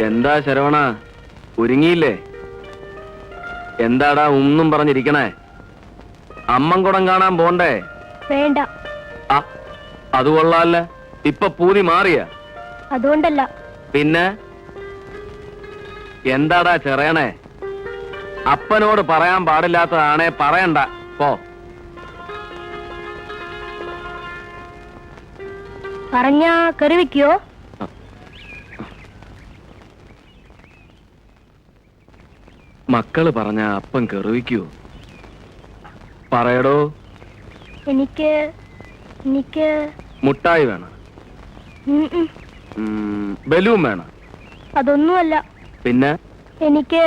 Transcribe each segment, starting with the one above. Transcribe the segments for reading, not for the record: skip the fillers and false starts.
എന്താ ശരവണ, ഒരുങ്ങിയില്ലേ? എന്താടാ ഒന്നും പറഞ്ഞിരിക്കണേ? അമ്മൻകുടം കാണാൻ പോണ്ടേ? വേണ്ട. അത് കൊള്ളാല്ല, ഇപ്പൊ പൂതി മാറിയ? അതുകൊണ്ടല്ല. പിന്നെ എന്താടാ ചെറിയണേ? അപ്പനോട് പറയാൻ പാടില്ലാത്തതാണേ പറയണ്ട, പോ. പറഞ്ഞ കറി വെക്കോ? മക്കള് പറഞ്ഞ അപ്പൻ കെറിവിക്കൂ? പറയടോ. എനിക്ക് മുട്ടായി വേണം? ബലൂൺ വേണം? അതൊന്നുമല്ല. പിന്നെ എനിക്ക്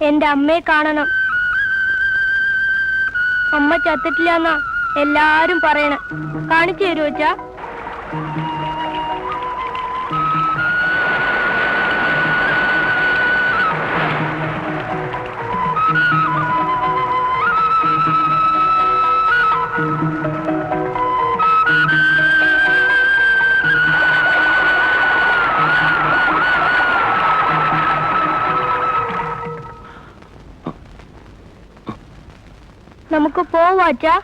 എന്റെ അമ്മയെ കാണണം. അമ്മ ചത്തിട്ടില്ലെന്നാ എല്ലാരും പറയണ. കാണിച്ചു തരുമോ അച്ഛാ? നമുക്ക് പോവാച്ചാ?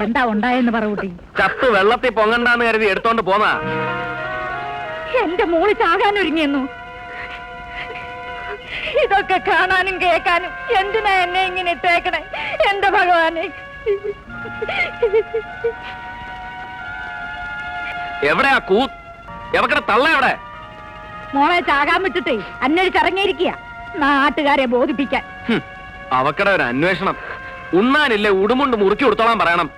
എന്താ ഉണ്ടായെന്ന് പറ കുട്ടി. ചത്ത് വെള്ളത്തിൽ പൊങ്ങണ്ടാന്ന് കരുതി എടുത്തോണ്ട് പോന്നാ. എന്റെ മോള് ചാകാനൊരുങ്ങിയെന്നു. ഇതൊക്കെ കാണാനും കേൾക്കാനും എന്തിനാ എന്നെ ഇങ്ങനെ ഇട്ടേക്കണേ എന്റെ ഭഗവാനെ? എവിടെയാ എവക്കടെ തള്ള എവിടെ? മോളെ ചാകാൻ വിട്ടിട്ടേ അന്വേഷിച്ചിറങ്ങിയിരിക്കുക നാട്ടുകാരെ ബോധിപ്പിക്കാൻ. അവക്കടെ ഒരു അന്വേഷണം. ഉണ്ണാനില്ലേ ഉടുമുണ്ട് മുറുക്കി കൊടുത്തോളാൻ പറയണം.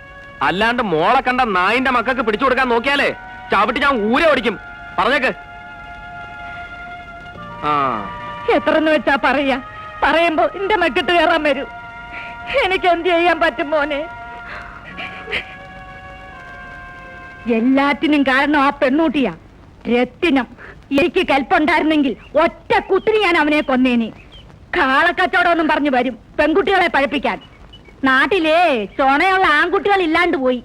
അല്ലാണ്ട് മോളെ കണ്ട നായിന്റെ മക്കൾക്ക് പിടിച്ചു കൊടുക്കാൻ നോക്കിയാലേ ചവിട്ടി ഞാൻ ഊരെ ഓടിക്കും. പറഞ്ഞേക്ക്. എത്രന്ന് വെച്ചാ പറയാ? പറയുമ്പോ എന്റെ മെക്കിട്ട് കയറാൻ വരൂ. എനിക്ക് എന്ത് ചെയ്യാൻ പറ്റും മോനെ? എല്ലാറ്റിനും കാരണം ആ പെണ്ണൂട്ടിയാ രത്തിനം. എനിക്ക് കൽപ്പുണ്ടായിരുന്നെങ്കിൽ ഒറ്റ കുത്തിരി ഞാൻ അവനെ കൊന്നേനി. കാളക്കച്ചവടമൊന്നും പറഞ്ഞു വരും പെൺകുട്ടികളെ പഴപ്പിക്കാൻ. നാട്ടിലേ ചൊണയുള്ള ആൺകുട്ടികൾ ഇല്ലാണ്ട് പോയി.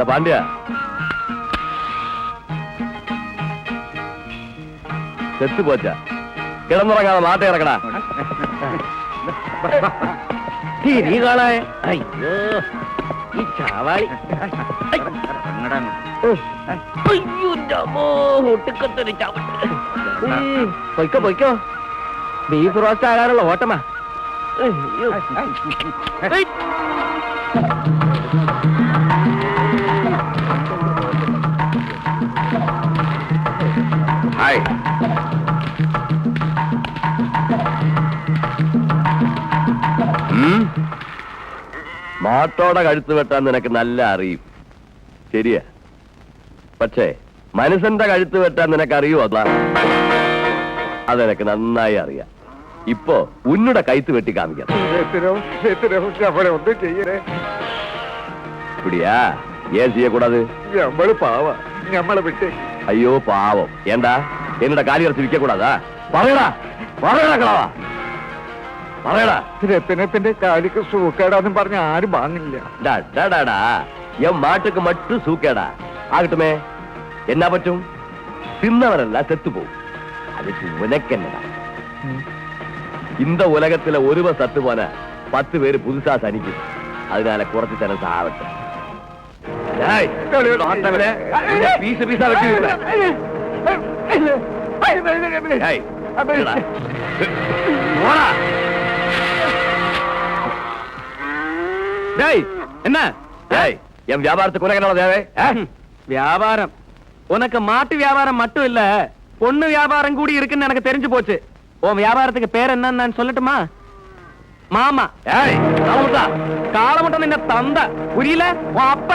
പാണ്ഡ്യ, ചെത്തു പോച്ച കിടന്നുറങ്ങാതെ മാട്ട ഇറക്കടാ. തിരികളെ അയ്യോ ഈ ചാവാളി ഒട്ടുക്കത്തൊരു ചവിട്ട്. പൊയ്ക്കോ പൊയ്ക്കോ, ബീഫ് റോസ്റ്റ് ആകാനുള്ള ഓട്ടമാ. ഹായ്, മാട്ടോടെ കഴുത്ത് വെട്ടാൻ നിനക്ക് നല്ല അറിയും, ശരിയാ. പക്ഷേ മനുഷ്യന്റെ കഴുത്ത് വെട്ടാൻ നിനക്ക് അറിയോ? അതെനിക്ക് നന്നായി അറിയാം. ഇപ്പോ ഉന്നുടെ കഴുത്ത് വെട്ടി കാണിക്കാം. ഇപ്പിടിയാ ഏൻ ചെയ്യക്കൂടാது? അയ്യോ പാവം, എന്താ എന്നോட കാലികൾ ചിരിക്കക്കൂടാതാ? പറയടാ പറയടാ കളവാ, പറയടാ. രത്തിനത്തിന്റെ കാലിക്ക് സൂക്കേടാന്നും പറഞ്ഞ ആരും വാങ്ങില്ല. என் மாட்டுக்கு மட்டும் சூக்கேடா ஆகட்டுமே, என்ன பற்றும்? தின்னவரெல்லாம் செத்து போகும். அதுக்கு உனக்கு என்னடா? இந்த உலகத்துல ஒருவன் சத்து போன 10 பேரு புதுசா சனிக்கும். அதனால குறைச்சு தன சாவட்டும். பீசு பீசா வெட்டி என்ன என் வியாபாரத்துக்கு உனக்கு என்ன தேவை? வியாபாரம் உனக்கு மாட்டு வியாபாரம் மட்டும் இல்ல, பொண்ணு வியாபாரம் கூடி இருக்குன்னு எனக்கு தெரிஞ்சு போச்சு. உன் வியாபாரத்துக்கு பேர் என்னன்னு நான் சொல்லட்டுமா? மாமா. காலமுட்ட நின்ன தந்த புரியல, உன் அப்ப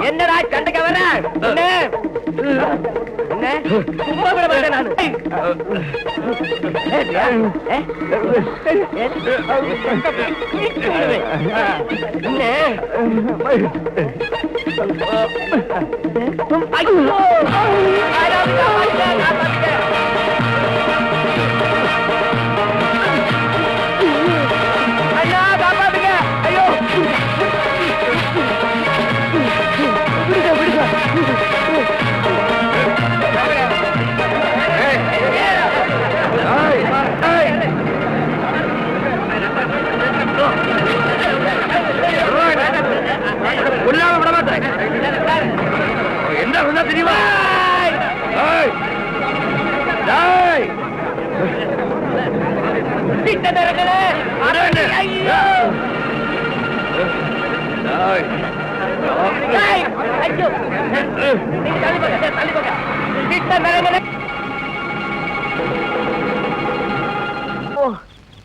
என்னடா சண்டைக்கு வர? என்ன தெரியுமா?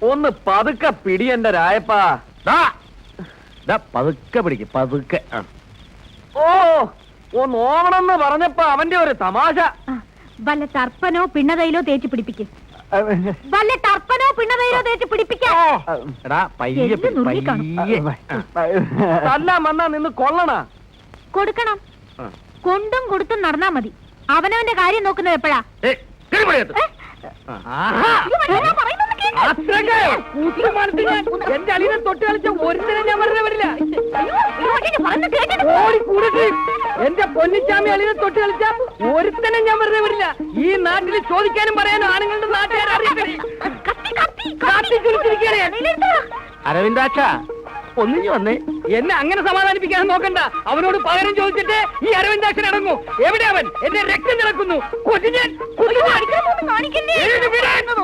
ഒന്ന് പതുക്കെ പിടി എന്റെ രായപ്പാ. പതുക്കെ പിടിക്കും, പതുക്കെ. ഓ ഒന്ന് ഓവണമെന്ന് പറഞ്ഞപ്പോ അവന്റെ ഒരു തമാശ. വല്ല ടർപ്പനോ പിണ്ണതയിലോ തേച്ച് പിടിപ്പിക്കും. വല്ല ടർപ്പനോ പിണ്ണതയിലോ തേച്ച് പിടിപ്പിക്കാം. തല്ലാൻ വന്നാ നിന്ന് കൊള്ളണ കൊടുക്കണം. കൊണ്ടും കൊടുത്തും നടന്നാ മതി. അവനവന്റെ കാര്യം നോക്കുന്നത് എപ്പോഴാ? എന്റെ അളിനെ തൊട്ട് കളിച്ച ഒരുത്തരം ഞാൻ വെറുതെ വരില്ല. എന്റെ പൊന്നിച്ചാമി അളിനെ തൊട്ട് കളിച്ച ഒരുത്തനം ഞാൻ വെറുതെ വരില്ല. ഈ നാട്ടിൽ ചോദിക്കാനും പറയാനും ആണുങ്ങളുടെ നാട്ടുകാരെ അരവിന്ദാക്ഷ ഒന്നിഞ്ഞു വന്നേ. എന്നെ അങ്ങനെ സമാധാനിപ്പിക്കാൻ നോക്കണ്ട. അവനോട് പകരം ചോദിച്ചിട്ട് ഈ അരവിന്ദാക്ഷൻ ഇറങ്ങൂ. എവിടെ അവൻ? എന്റെ രക്തം നടക്കുന്നു.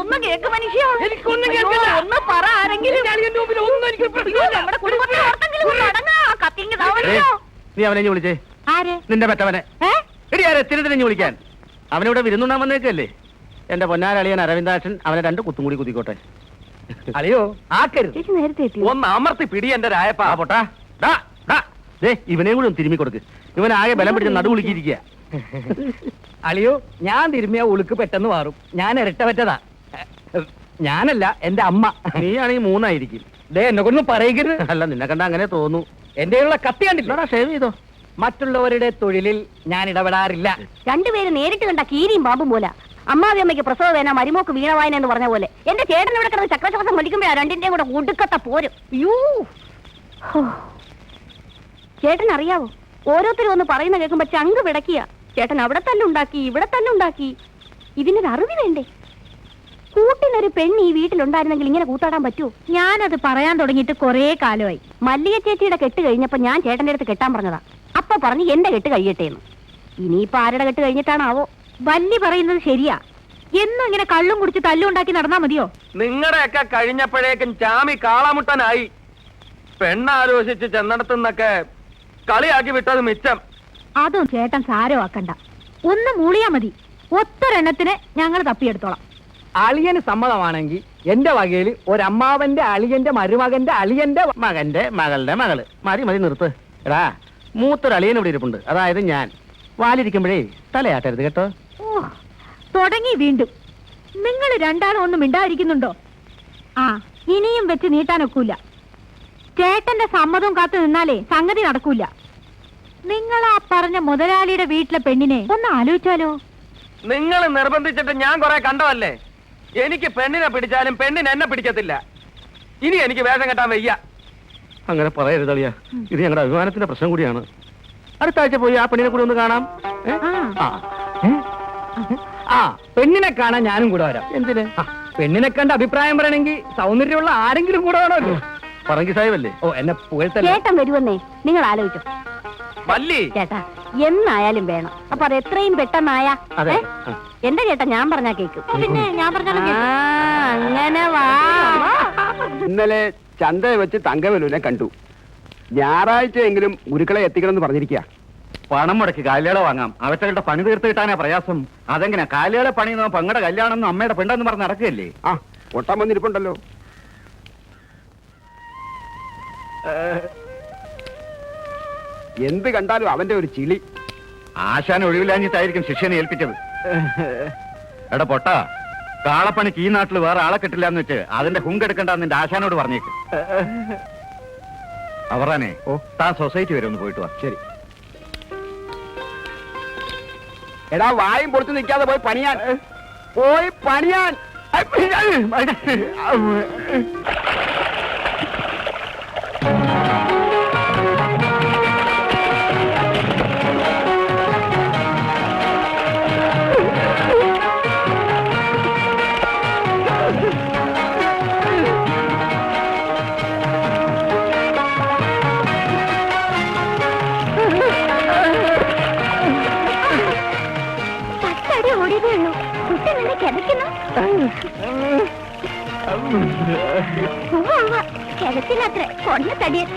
ഒന്നും കേക്ക് മനുഷ്യ, എനിക്കൊന്നും കേൾക്കില്ല. ഒന്ന് പറ ആരെങ്കിലും. ഒന്നും എനിക്ക് നമ്മുടെ കുടുംബത്തിൽ കത്തിങ്ങി നീ അവനെ ഇഞ്ഞ് വിളിച്ചേ. ആര്? നിന്റെ പെറ്റവനെ. ഏ? എടി ആരെ തിരിഞ്ഞ് വിളിക്കാൻ. അവനിവിടെ വിരുന്നുണ്ണാൻ വന്നേക്കല്ലേ. എന്റെ പൊന്നാരളിയൻ അരവിന്ദാക്ഷൻ അവനെ 2 കുത്തും കൂടി കുത്തിക്കോട്ടെ. അളിയോ ആക്കരുത്. ചേച്ചി നേരത്തെ എത്തി. ഒന്ന് അമർത്തി പിടി എന്റെ രായപ്പ. പൊട്ടാ ഇവനെ കൂടി ഒന്ന് തിരുമ്മി കൊടുക്ക്. ഇവൻ ആകെ ബലം പിടിച്ച് നടു വിളിക്കിരിക്കുക. അളിയോ ഞാൻ തിരുമ്മിയ ഉളുക്ക് പെട്ടെന്ന് മാറും. ഞാൻ ഇരട്ട പറ്റതാ. ഞാനല്ല എന്റെ അമ്മ. നീയാണെങ്കിൽ 3 ആയിരിക്കും. ദേ എന്നെ കൊണ്ടൊന്നും പറയരുത്. അല്ല നിന്നെ കണ്ട അങ്ങനെ തോന്നു. എന്റെ കത്തി കണ്ടില്ല. ഷേവ് ചെയ്തോ. മറ്റുള്ളവരുടെ തൊഴിലിൽ ഞാൻ ഇടപെടാറില്ല. രണ്ടുപേര് നേരിട്ട് കണ്ട കീരിയും പാമ്പും പോലെ. അമ്മാവി അമ്മയ്ക്ക് പ്രസവ വേന മരുമോക്ക് വീണവായന എന്ന് പറഞ്ഞ പോലെ എന്റെ ചേട്ടൻ ഇവിടെ കിടന്ന് ചക്രശ്വാസം വലിക്കുമ്പോഴാ രണ്ടിന്റെയും കൂടെ ഒടുക്കത്തെ പോരും. ചേട്ടൻ അറിയാവോ, ഓരോരുത്തരും ഒന്ന് പറയുന്ന കേൾക്കുമ്പോ ചങ്ക് പിടക്കിയ. ചേട്ടൻ അവിടെ തല്ലുണ്ടാക്കി ഇവിടെ തല്ലുണ്ടാക്കി. ഇതിനൊരു അറിവ് വേണ്ടേ? കൂട്ടിനൊരു പെണ്ണ് ഈ വീട്ടിലുണ്ടായിരുന്നെങ്കിൽ ഇങ്ങനെ കൂത്താടാൻ പറ്റുമോ? ഞാനത് പറയാൻ തുടങ്ങിയിട്ട് കൊറേ കാലമായി. മല്ലിക ചേച്ചിയുടെ കെട്ട് കഴിഞ്ഞപ്പോ ഞാൻ ചേട്ടന്റെ അടുത്ത് കെട്ടാൻ പറഞ്ഞതാ. അപ്പൊ പറഞ്ഞു എന്റെ കെട്ട് കഴിയട്ടേന്ന്. ഇനിയിപ്പോ ആരുടെ കെട്ട് കഴിഞ്ഞിട്ടാണാവോ? വല്ലി പറയുന്നത് ശരിയാ. എന്നും ഇങ്ങനെ കള്ളും കുടിച്ച് തല്ലുണ്ടാക്കി നടന്നാ മതിയോ? നിങ്ങളുടെയൊക്കെ കഴിഞ്ഞപ്പോഴേക്കും ചാമി കാളമുട്ടനായി. പെണ്ണാലോചിച്ച് ചെന്നിടത്തുനിന്നൊക്കെ കളിയാക്കി വിട്ടത് മിച്ചം. അതും ചേട്ടൻ സാരമാക്കണ്ട. ഒന്ന് മൂളിയാ മതി. ഒത്തൊരെണ്ണത്തിന് ഞങ്ങൾ തപ്പിയെടുത്തോളാം. അളിയന് സമ്മതമാണെങ്കിൽ എന്റെ വകയിൽ ഒരമ്മാവന്റെ അളിയന്റെ മരുമകന്റെ അളിയന്റെ മകന്റെ മകളുടെ മകള്. മതി നിർത്ത്. എടാ മൂത്തൊരു അളിയൻ ഇവിടെ ഇരിപ്പുണ്ട്. അതായത് ഞാൻ. വാലിരിക്കുമ്പോഴേ തലയാട്ടരുത് കേട്ടോ. ഓ, തുടങ്ങി വീണ്ടും. നിങ്ങൾ രണ്ടാളും ഒന്നും മിണ്ടാതിരിക്കുന്നുണ്ടോ? ആ, ഇനിയും വെച്ച് നീട്ടാനൊക്കൂല. ചേട്ടന്റെ സമ്മതവും കാത്തു നിന്നാലേ സംഗതി നടക്കൂല. നിങ്ങൾ ആ പറഞ്ഞ മുതലാളിയുടെ വീട്ടിലെ പെണ്ണിനെ ഒന്ന് ആലോചിച്ചാലോ? നിങ്ങൾ നിർബന്ധിച്ചിട്ട് ഞാൻ കുറെ കണ്ടതല്ലേ. എനിക്ക് പെണ്ണിനെ പിടിച്ചാലും പെണ്ണിന് എന്നെ പിടിക്കത്തില്ല. ഇനി എനിക്ക് വേഷം കെട്ടാൻ വയ്യ. അങ്ങനെ പറയരുത് അളിയ. ഇത് ഞങ്ങളുടെ അഭിമാനത്തിന്റെ പ്രശ്നം കൂടിയാണ്. അടുത്ത ആഴ്ച പോയി ആ പെണ്ണിനെ കൂടി ഒന്ന് കാണാം. ആ പെണ്ണിനെ കാണാൻ ഞാനും കൂടെ വരാം. എന്തിന്? പെണ്ണിനെ കണ്ട അഭിപ്രായം പറയണമെങ്കിൽ സൗന്ദര്യമുള്ള ആരെങ്കിലും കൂടെ വേണമല്ലോ. പറങ്കി സാഹിബല്ലേ? ഓ എന്നെ പുകഴ്ത്തല്ലേ. ചേട്ടൻ വരുമെന്നേ നിങ്ങൾ ആലോചിച്ചു. മല്ലി ചേട്ടാ എന്നായാലും വേണം. അപ്പൊ അത് എത്രയും പെട്ടെന്നായാ. അതെ. എന്റെ ചേട്ടാ ഞാൻ പറഞ്ഞാ കേക്കും. പിന്നെ ഞാൻ പറഞ്ഞാലും കേൾക്കും. അങ്ങനെ വാ. ഇന്നലെ ചന്തയെ വെച്ച് തങ്കവലുവിനെ കണ്ടു. ഞായറാഴ്ചയെങ്കിലും ഗുരുക്കളെ എത്തിക്കണമെന്ന് പറഞ്ഞിരിക്കുക. പണം മുടക്കി കാലികളെ വാങ്ങാം. അവറ്റകളുടെ പണി തീർത്ത് കിട്ടാനാ പ്രയാസം. അതെങ്ങനെ കാലികളെ പണി പെങ്ങളുടെ കല്യാണം അമ്മയുടെ പെണ്ടെന്ന് പറഞ്ഞ് നടക്കുകയല്ലേ? ആ ഒട്ടാൻ വന്നിരിപ്പുണ്ടല്ലോ. എന്ത് കണ്ടാലും അവന്റെ ഒരു ചിളി. ആശാൻ ഒഴിവില്ലാഞ്ഞിട്ടായിരിക്കും ശിഷ്യനെ ഏൽപ്പിച്ചത്. എടാ പൊട്ട, കാളപ്പണിക്ക് ഈ നാട്ടിൽ വേറെ ആളെ കിട്ടില്ല എന്ന് വെച്ച് അതിന്റെ ഹുങ്കെടുക്കണ്ടെന്ന് നിന്റെ ആശാനോട് പറഞ്ഞേക്ക്. അവറാനെ താൻ സൊസൈറ്റി വരെ ഒന്ന് പോയിട്ട് വാ. ശരി. എടാ വായും പൊളിച്ചു നിൽക്കാതെ പോയി പണിയാൻ. പോയി പണിയാൻ. കിടക്കില്ലത്ര കൊണ്ട തടിയൻ.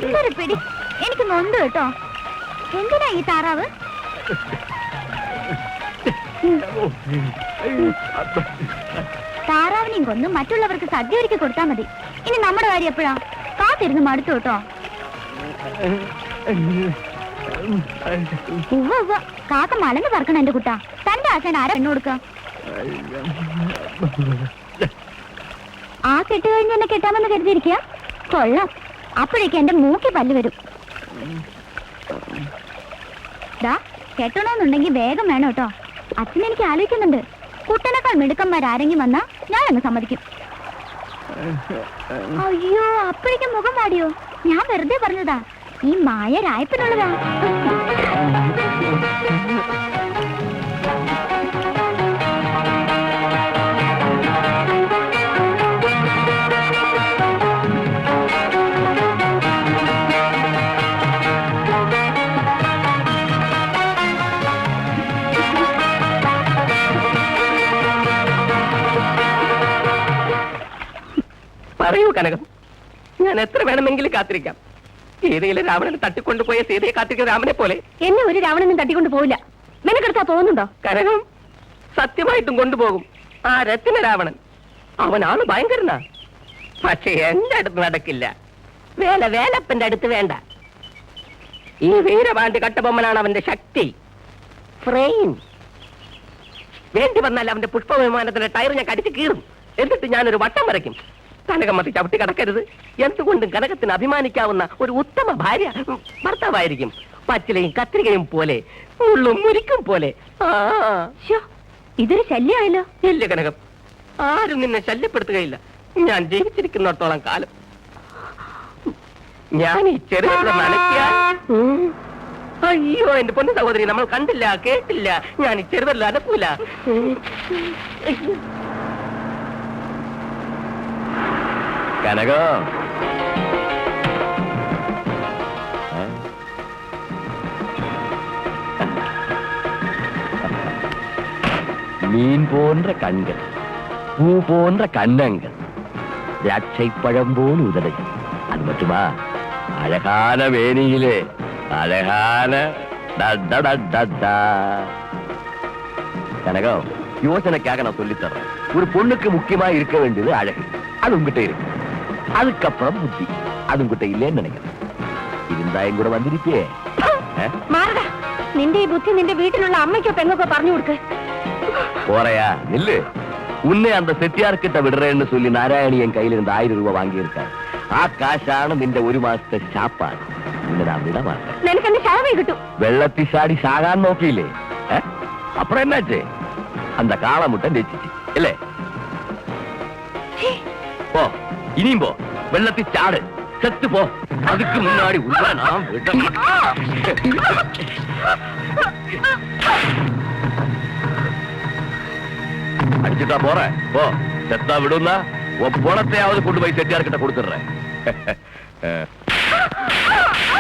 ഇതൊരു പിടി. എനിക്ക് നൊന്ത് കേട്ടോ. എന്തിനാ ഈ താറാവ്? താറാവിനെയും കൊന്ന് മറ്റുള്ളവർക്ക് സദ്യ ഒരുക്കി കൊടുത്താൽ മതി. ഇനി നമ്മുടെ കാര്യം എപ്പോഴാ? കാത്തിരുന്ന് മടുത്തു കേട്ടോ. കാക്ക മലന്ന് പറക്കണം എന്റെ കുട്ടാ. തന്റെ ആശാൻ ആരാ പെണ്ണു കൊടുക്ക? ആ കെട്ട് കഴിഞ്ഞ് എന്നെ കെട്ടാമെന്ന് കരുതിയിരിക്കുക. കൊള്ളാം. അപ്പോഴേക്ക് എന്റെ മൂക്കി പല്ല് വരും. കെട്ടണമെന്നുണ്ടെങ്കിൽ വേഗം വേണം കേട്ടോ. അച്ഛൻ എനിക്ക് ആലോചിക്കുന്നുണ്ട്. കുട്ടനേക്കാൾ മിടുക്കന്മാരാരെങ്കിലും വന്നാ ഞാനൊന്ന് സമ്മതിക്കും. അയ്യോ, അപ്പോഴേക്കും മുഖം വാടിയോ? ഞാൻ വെറുതെ പറഞ്ഞതാ. ഈ മായ രായപ്പിനുള്ളതാ. പറയൂ കനകം, ഞാൻ എത്ര വേണമെങ്കിലും കാത്തിരിക്കാം. സീതയിലെ രാവണനെ തട്ടിക്കൊണ്ടുപോയ സീതയെ കാത്തിരിക്കുന്ന രാമനെ പോലെ. എന്നെ ഒരു രാവണനും തട്ടിക്കൊണ്ട് പോവില്ല. നിനക്കെടുത്താ തോന്നുന്നുണ്ടോ? കനകം സത്യമായിട്ടും കൊണ്ടുപോകും. ആ രത്തിന രാവണൻ അവനാണ് ഭയങ്കരനാ. പക്ഷെ എന്റെ അടുത്ത് നടക്കില്ല. വേലപ്പന്റെ അടുത്ത് വേണ്ട. ഈ വീരപാണ്ഡ്യ കട്ടബൊമ്മനാണ് അവന്റെ ശക്തി. ഫ്രെയിം വേണ്ടി വന്നാൽ അവന്റെ പുഷ്പവിമാനത്തിന്റെ ടയർ ഞാൻ കടിച്ചു കീറും. എന്നിട്ട് ഞാനൊരു വട്ടം വരയ്ക്കും. കനകമതി ചവിട്ടി കടക്കരുത്. എന്തുകൊണ്ടും കനകത്തിന് അഭിമാനിക്കാവുന്ന ഒരു ഉത്തമ ഭാര്യ ഭർത്താവായിരിക്കും. പച്ചിലയും കത്രികയും പോലെ, മുള്ളും മുരിക്കും പോലെ. ഇതൊരു ശല്യമായല്ലോ. ഇല്ല കനകം, ആരും നിന്നെ ശല്യപ്പെടുത്തുകയില്ല. ഞാൻ ജീവിച്ചിരിക്കുന്നിടത്തോളം കാലം. ഞാൻ ഈ ചെറിയ നനയ്ക്കാൻ. അയ്യോ എന്റെ പൊന്നു സഹോദരി, നമ്മൾ കണ്ടില്ല, കേട്ടില്ല. ഞാൻ ഈ ചെറുതല്ല അനക്കൂല. കനകം, மீன் போன்ற கண்கள், பூ போன்ற கன்னங்கள், திராட்சை பழம் போல் உதடுகள். அது மட்டுமா, அழகான வேணியிலே அழகான கனகம், யோசனைக்காக நான் சொல்லித்தர்றேன். ஒரு பொண்ணுக்கு முக்கியமா இருக்க வேண்டியது அழகு. அது உங்ககிட்ட இருக்கு. அதுக்கப்புறம் புத்தி. அது உங்ககிட்ட இல்லைன்னு நினைக்கிறேன். இருந்தா என் கூட வந்திருப்பியே. നിന്റെ ഈ ബുദ്ധി നിന്റെ വീട്ടിലുള്ള അമ്മയ്ക്കോ പെങ്ങൾക്കോ പറഞ്ഞു കൊടുക്ക്. போறையா நில்லு. உன்னை அந்த செட்டியார்கிட்ட விடுறேன்னு சொல்லி நாராயணி என் கையில இருந்து 1000 ரூபாய் வாங்கியிருக்காரு. ആ കാശാണ് നിന്റെ ഒരു മാസത്തെ ശാപ്പാട്. നിന്നെ ഞാൻ വിട മാറ്റം. നിനക്ക് എന്റെ ശവമേ കിട്ടും. വെള്ളത്തിൽ ചാടി സാകാൻ നോക്കിയില്ലേ? അപ്പുറം എന്നാച്ചേ? அந்த കാളമുട്ടൻ രക്ഷിച്ചു അല്ലേ? പോ, ഇനിയും പോ. വെള്ളത്തിൽ ചാട്, செத்து போ. அதுக்கு முன்னாடி உள்ள நான் விட அடிச்சுட்டா போறேன். போ, செத்தா விடுன்னா உன் பணத்தையாவது கொண்டு போய் செட்டியார்கிட்ட கொடுத்துடுறேன்.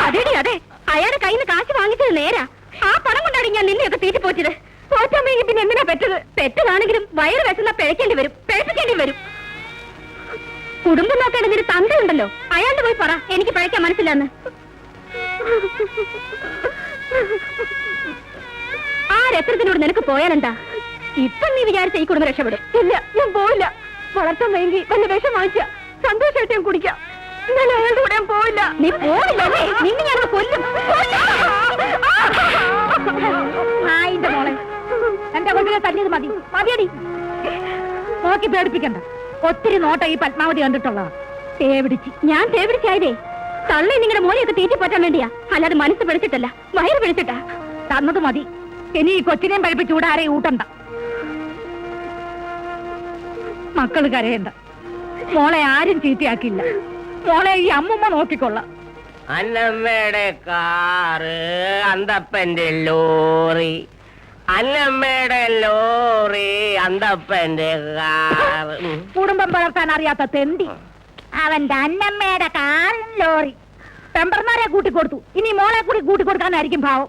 അതെടി അതെ, അയാളുടെ കയ്യിൽ നിന്ന് കാശ് വാങ്ങിച്ചത് നേരാ. ആ പണം കൊണ്ടാണ് ഞാൻ നിന്നെയൊക്കെ തീറ്റിപ്പോച്ചത്. പോറ്റാമെങ്കിൽ പിന്നെ എന്തിനാ പെറ്റത്? പെറ്റതാണെങ്കിലും വയറ് വിശന്നാ പിഴക്കേണ്ടി വരും, പിഴപ്പിക്കേണ്ടി വരും. കുടുംബം നോക്കേണ്ട നിന്റെ തന്തയുണ്ടല്ലോ, അയാളുടെ പോയി പറ എനിക്ക് പിഴയ്ക്കാൻ മനസ്സിലാന്ന്. ആ രത്രത്തിനോട് നിനക്ക് പോയാലെന്താ? ഇപ്പം നീ വിചാരിച്ച ഈ കുടുംബം രക്ഷപ്പെടും. ഇല്ല, ഞാൻ പോയില്ല. വളർത്താൻ വൈകി വല്ല വിഷം വാങ്ങിച്ച സന്തോഷമായിട്ട് ഞാൻ കുടിക്കാം. ഞാൻ അയാളുടെ കൂടെ ഞാൻ പോയില്ല. നീ പോയില്ല, നിന്നെ ഞാൻ കൊല്ലും. ആയിന്റെ മോളെ, എന്റെ കൊണ്ടിനെ തല്ലിയത് മതി. മതിയടി, നോക്കി പേടിപ്പിക്കണ്ട. ഒത്തിരി നോട്ട ഈ പത്മാവതി കണ്ടിട്ടുള്ള തേവിടിച്ച്. ഞാൻ തേവിടിച്ചായതേ തള്ളി നിങ്ങളുടെ മോനെയൊക്കെ തീറ്റി പറ്റാൻ വേണ്ടിയാ, അല്ലാതെ മനസ്സ് പിടിച്ചിട്ടല്ല, വയറ് പിടിച്ചിട്ടാ. തന്നത് മതി. ഇനി ഈ കൊച്ചിനെയും പഴിപ്പിച്ച് ഇവിടെ ആരെയും ഊട്ടണ്ട. മക്കള് കരയണ്ട. മോളെ ആരും ചീത്തയാക്കില്ല. മോളെ ഈ അമ്മുമ്മ നോക്കിക്കൊള്ളാം. അന്നമ്മയുടെ കാറ്, അന്തപ്പന്റെ ലോറി, അന്നമ്മയുടെ ലോറി, അന്തപ്പന്റെ കാറ്. കുടുംബം വളർത്താൻ അറിയാത്ത തെണ്ടി. അവന്റെ അന്നമ്മയുടെ കാറും ലോറി പെമ്പർമാരെ കൂട്ടിക്കൊടുത്തു. ഇനി മോളെ കൂടി കൂട്ടിക്കൊടുക്കാനായിരിക്കും ഭാവം.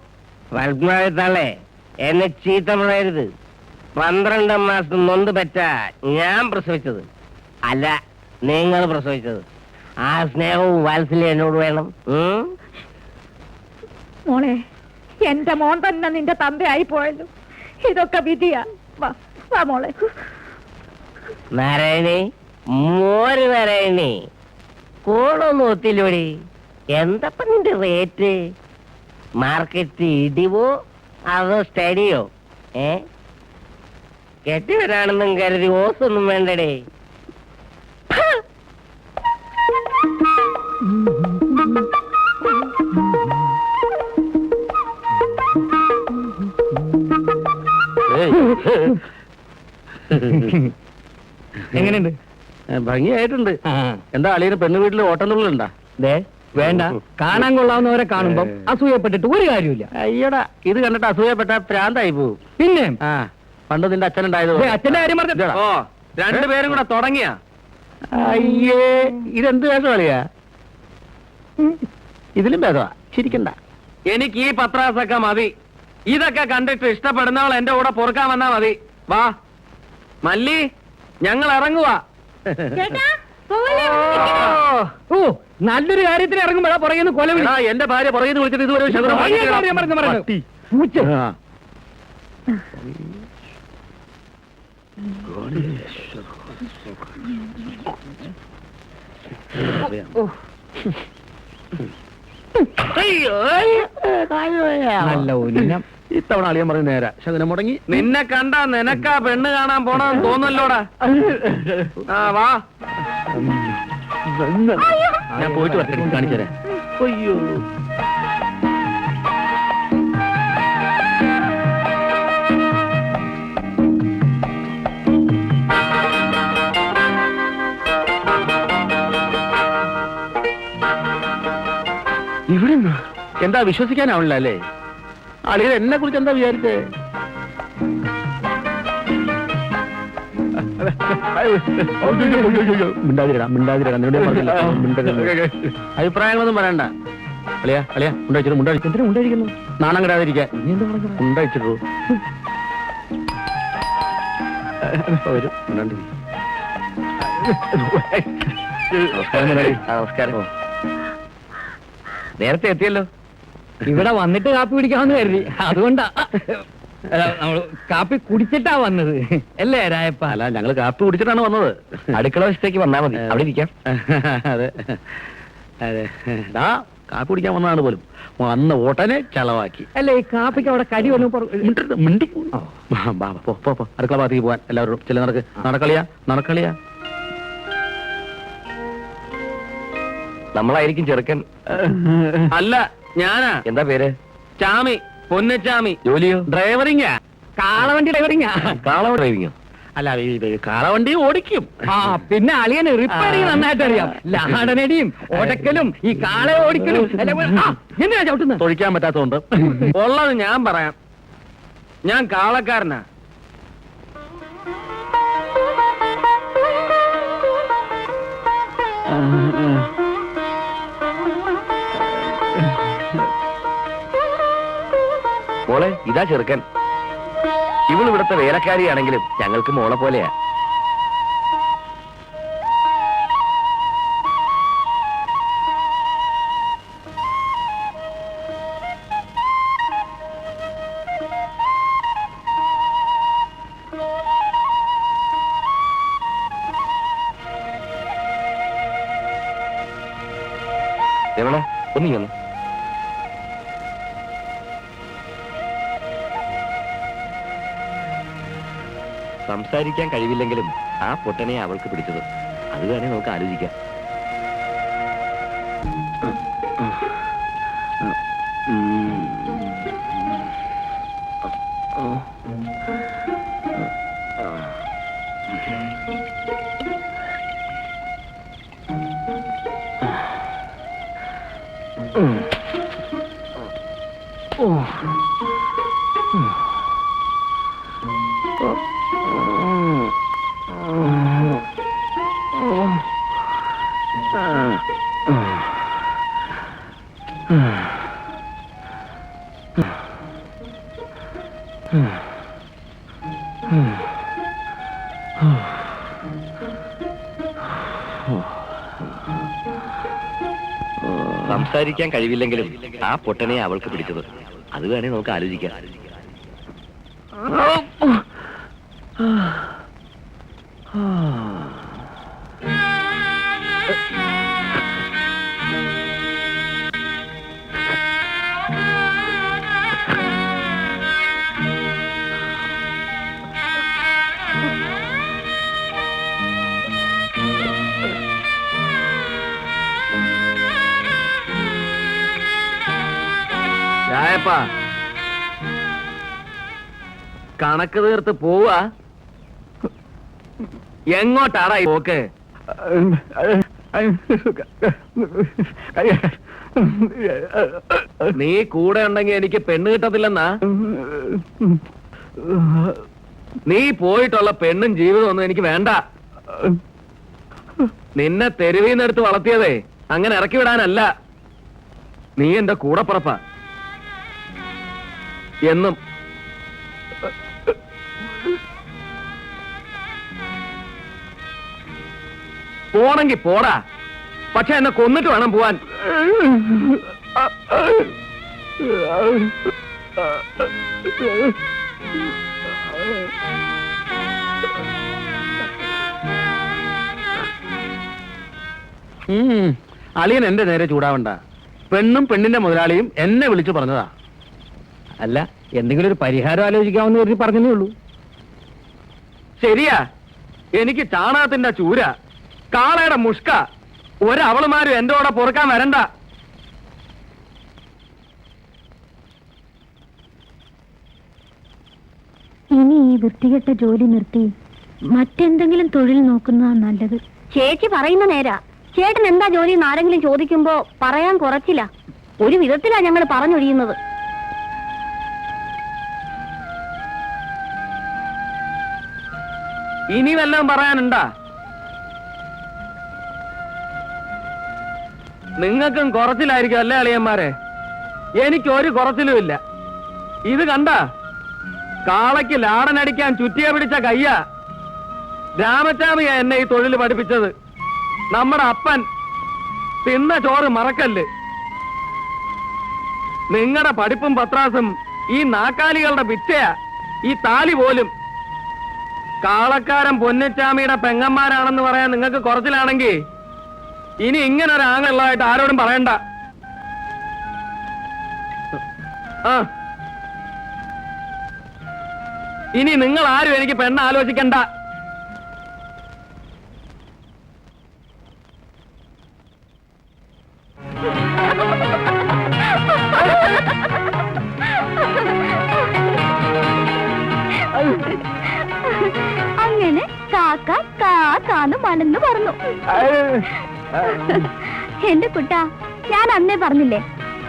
പത്മാവതിത്തള്ളേ, എന്നെ ചീത്ത പറയരുത്. 12 മാസം നൊന്ത് പറ്റ ഞാൻ പ്രസവിച്ചത് അല്ല, നിങ്ങൾ പ്രസവിച്ചത്. ആ സ്നേഹവും വാത്സല്യം എന്നോട് വേണം. മോളെ, എന്റെ മോൻ തന്നെ നിന്റെ തന്തയായി പോയല്ലോ. ഇതൊക്കെ വിധിയാ. വാ വാ മോളെ. നാരായണി, മോര് നാരായണി, കോളൊന്നും ഒത്തില്ലോടി. എന്തപ്പ നിന്റെ റേറ്റ്? മാർക്കറ്റ് ഇടിവോ അതോ സ്റ്റഡിയോ? കെട്ടിവരാണെന്നും കരുതി ഓസൊന്നും വേണ്ടടേ. എങ്ങനെയുണ്ട്? ഭംഗിയായിട്ടുണ്ട്. എന്താ അളിയന് പെണ്ണു വീട്ടിൽ ഓട്ടംതുള്ളുണ്ടാ? വേണ്ട, കാണാൻ കൊള്ളാവുന്നവരെ കാണുമ്പം അസൂയപ്പെട്ടിട്ട് ഒരു കാര്യമില്ല. അയ്യടാ, ഇത് കണ്ടിട്ട് അസൂയപ്പെട്ട പ്രാന്തായി പോവും. പിന്നെ പണ്ട് നിന്റെ അച്ഛനുണ്ടായത് അച്ഛന്റെ കാര്യം പറഞ്ഞ രണ്ടുപേരും കൂടെ തുടങ്ങിയ. അയ്യേ, ഇതെന്ത് വേഷം കളിയാ? ഇതിലും ഭേദമാ, ചിരിക്കണ്ട. എനിക്ക് ഈ പത്രാസൊക്കെ മതി. ഇതൊക്കെ കണ്ടിട്ട് ഇഷ്ടപ്പെടുന്നവൾ എന്റെ കൂടെ പൊറുക്കാൻ വന്നാ മതി. വാ മല്ലി, ഞങ്ങൾ ഇറങ്ങുവാ. ഓ നല്ലൊരു കാര്യത്തിന് ഇറങ്ങുമ്പോഴാ പറയുന്നു കൊല എന്റെ ഭാര്യ പറയുന്നു വിളിച്ചിട്ട് ഇതുവരെ നല്ല ഉന്നം. ഇത്തവണ അളിയൻ പറഞ്ഞു നേരാ ശകനം മുടങ്ങി. നിന്നെ കണ്ടാ നിനക്കാ പെണ്ണ് കാണാൻ പോണെന്ന് തോന്നല്ലോടാ. ആ വാ, ഞാൻ പോയിട്ട് വരട്ടെ, കാണിച്ചേരാ. അയ്യോ ഇവിടെ എന്താ വിശ്വസിക്കാനാവില്ല അല്ലേ? അളിയൻ എന്നെ കുറിച്ച് എന്താ വിചാരിച്ചേ? അഭിപ്രായങ്ങളൊന്നും പറയണ്ട. അളിയാ അളിയാ മുണ്ടഴിച്ചിട്ട് മുണ്ടഴിച്ചു മുണ്ടഴിക്കുന്നു നാണം കിടാതിരിക്കാൻ മുണ്ടഴിച്ചിട്ടു വരും. നമസ്കാരം. നേരത്തെ എത്തിയല്ലോ. ഇവിടെ വന്നിട്ട് കാപ്പി കുടിക്കാമെന്ന് കരുതി, അതുകൊണ്ടാ. നമ്മള് കാപ്പി കുടിച്ചിട്ടാ വന്നത് അല്ലേ രായപ്പ? അല്ല, ഞങ്ങള് കാപ്പി കുടിച്ചിട്ടാണ് വന്നത്. അടുക്കള വശത്തേക്ക് വന്നാ മതി, അവിടെ ഇരിക്കാം. അതെ അതെ, കാപ്പി കുടിക്കാൻ വന്നതാണ് പോലും. വന്ന ഓട്ടനെ ചളവാക്കി. അല്ലേ ഈ കാപ്പിക്ക് അവിടെ കടി വന്നു മിണ്ടി. അടുക്കള ഭാഗത്തേക്ക് പോവാൻ എല്ലാവരും ചില നടക്കളിയാ. നമ്മളായിരിക്കും ചെറുക്കൻ. അല്ല, ഞാനാ. എന്താ പേര്? ചാമി, പൊന്നച്ചാമി. ജോലിയോ? ഡ്രൈവറിങ്ങാ. കാളവണ്ടി ഡ്രൈവറിങ്ങാ. ഡ്രൈവിങ്ങോ? അല്ല, കാളവണ്ടി ഓടിക്കും. പിന്നെ അളിയന് റിപ്പയറിങ് നന്നായിട്ട് അറിയാം. ലാടനടിയും ഓടക്കലും ഈ കാള ഓടിക്കലും. എന്തിനാ ചവിട്ടുന്നത്? തൊഴിക്കാൻ പറ്റാത്തതുകൊണ്ട്. ഉള്ളത് ഞാൻ പറയാം. ഞാൻ കാളക്കാരനാ. മോളെ, ഇതാ ചെറുക്കൻ. ഇവളിവിടുത്തെ വേലക്കാരിയാണെങ്കിലും ഞങ്ങൾക്ക് മോളെ പോലെയാ. എവിടെ ഒന്നിങ്ങന്ന് സംസാരിക്കാൻ കഴിവില്ലെങ്കിലും ആ പൊട്ടനെ അവൾക്ക് പിടിച്ചത്. അത് വേണേ നമുക്ക് ആലോചിക്കാം. സംസാരിക്കാൻ കഴിവില്ലെങ്കിലും ആ പൊട്ടനെ അവൾക്ക് പിടിച്ചത്. അത് വേണേ നമുക്ക് ആലോചിക്കാം. കണക്ക് തീർത്ത് പോവാ? എങ്ങോട്ടാടാ ഈ പോക്ക്? നീ കൂടെ ഉണ്ടെങ്കിൽ എനിക്ക് പെണ്ണ് കിട്ടത്തില്ലെന്നാ? നീ പോയിട്ടുള്ള പെണ്ണും ജീവിതം ഒന്നും എനിക്ക് വേണ്ട. നിന്നെ തെരുവീന്നെടുത്ത് വളർത്തിയതേ അങ്ങനെ ഇറക്കി വിടാനല്ല. നീ എന്റെ കൂടപ്പുറപ്പാ എന്നും. പോണെങ്കി പോടാ, പക്ഷെ എന്നെ കൊന്നിട്ട് വേണം പോവാൻ. അളിയൻ എന്റെ നേരെ ചൂടാവണ്ട. പെണ്ണും പെണ്ണിന്റെ മുതലാളിയും എന്നെ വിളിച്ചു പറഞ്ഞതാ. അല്ല, എന്തെങ്കിലും ഒരു പരിഹാരം ആലോചിക്കാമെന്ന് കരുതി പറഞ്ഞതേ ഉള്ളൂ. ശരിയാ, എനിക്ക് ചാണകത്തിന്റെ ചൂര, കാളയുടെ മുഷ്ക, ഒരവളുമാരും എന്റെ കൂടെ പൊറുക്കാൻ വരണ്ട. ഇനി ഈ വൃത്തികെട്ട ജോലി നിർത്തി മറ്റെന്തെങ്കിലും തൊഴിൽ നോക്കുന്നതാണ് നല്ലത്. ചേച്ചി പറയുന്ന നേരാ. ചേട്ടൻ എന്താ ജോലി എന്ന് ആരെങ്കിലും ചോദിക്കുമ്പോ പറയാൻ കുറച്ചില്ല. ഒരു വിധത്തിലാ ഞങ്ങൾ പറഞ്ഞൊഴിയുന്നത്. ഇനി വല്ലതും പറയാനുണ്ടാ? നിങ്ങൾക്കും കുറച്ചിലായിരിക്കും അല്ലേ അളിയന്മാരെ? എനിക്കൊരു കുറച്ചിലും ഇല്ല. ഇത് കണ്ട, കാളയ്ക്ക് ലാടനടിക്കാൻ ചുറ്റിയ പിടിച്ച കയ്യ. രാമച്ചാമിയാ എന്നെ ഈ തൊഴിൽ പഠിപ്പിച്ചത്. നമ്മുടെ അപ്പൻ തിന്ന ചോറ് മറക്കല്ല്. നിങ്ങളുടെ പഠിപ്പും പത്രാസും ഈ നാക്കാലികളുടെ ഭിക്ഷയാ. ഈ താലി പോലും. കാളക്കാരൻ പൊന്നച്ചാമിയുടെ പെങ്ങന്മാരാണെന്ന് പറയാൻ നിങ്ങൾക്ക് കുറച്ചിലാണെങ്കിൽ ഇനി ഇങ്ങനെ ഒരു ആങ്ങളുള്ളതായിട്ട് ആരോടും പറയണ്ട. ആ, ഇനി നിങ്ങൾ ആരും എനിക്ക് പെണ്ണ് ആലോചിക്കണ്ട. അങ്ങനെ കാക്ക കാക്കാന്ന് മലന്ന് പറഞ്ഞു. എന്റെ കുട്ടാ, ഞാൻ അന്നേ പറഞ്ഞില്ലേ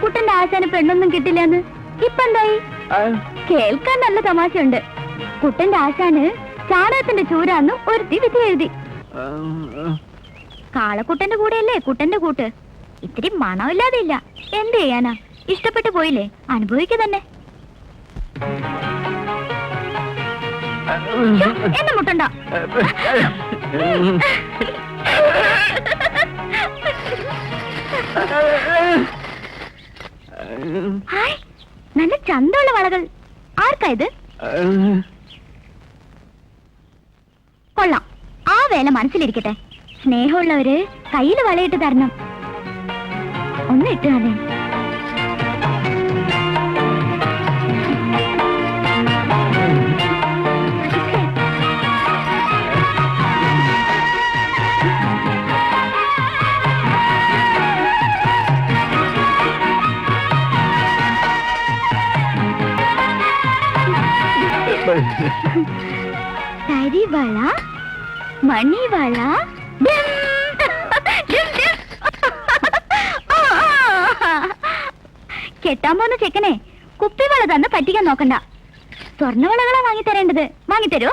കുട്ടന്റെ ആശാന് പെണ്ണൊന്നും കിട്ടില്ലെന്ന്. ഇപ്പൊ എന്തായി? കേൾക്കാൻ നല്ല തമാശയുണ്ട്. കുട്ടന്റെ ആശാന് ചാണകത്തിന്റെ ചൂരാന്ന് ഒരുത്തി വിധി എഴുതി. കാളക്കുട്ടന്റെ കൂടെയല്ലേ കുട്ടന്റെ കൂട്ട്. ഇത്തിരി മണമില്ലാതെ ഇല്ല. എന്ത് ചെയ്യാനാ? ഇഷ്ടപ്പെട്ടു പോയില്ലേ, അനുഭവിക്കുക തന്നെ. എന്നെ മുട്ടണ്ട. ഹായ്, നല്ല ചന്തമുള്ള വളകൾ. ആർക്കാ ഇത്? കൊള്ളാം, ആ വേല മനസ്സിലിരിക്കട്ടെ. സ്നേഹമുള്ളവര് കയ്യിൽ വളയിട്ട് തരണം. ഒന്ന് ഇട്ട് തന്നെ. തരിവള, മണിവള, കെട്ടാൻ പോകുന്ന ചെക്കനെ കുപ്പിവള തന്ന് പറ്റിക്കാൻ നോക്കണ്ട. സ്വർണ്ണവളകളാ വാങ്ങിത്തരേണ്ടത്. വാങ്ങിത്തരോ?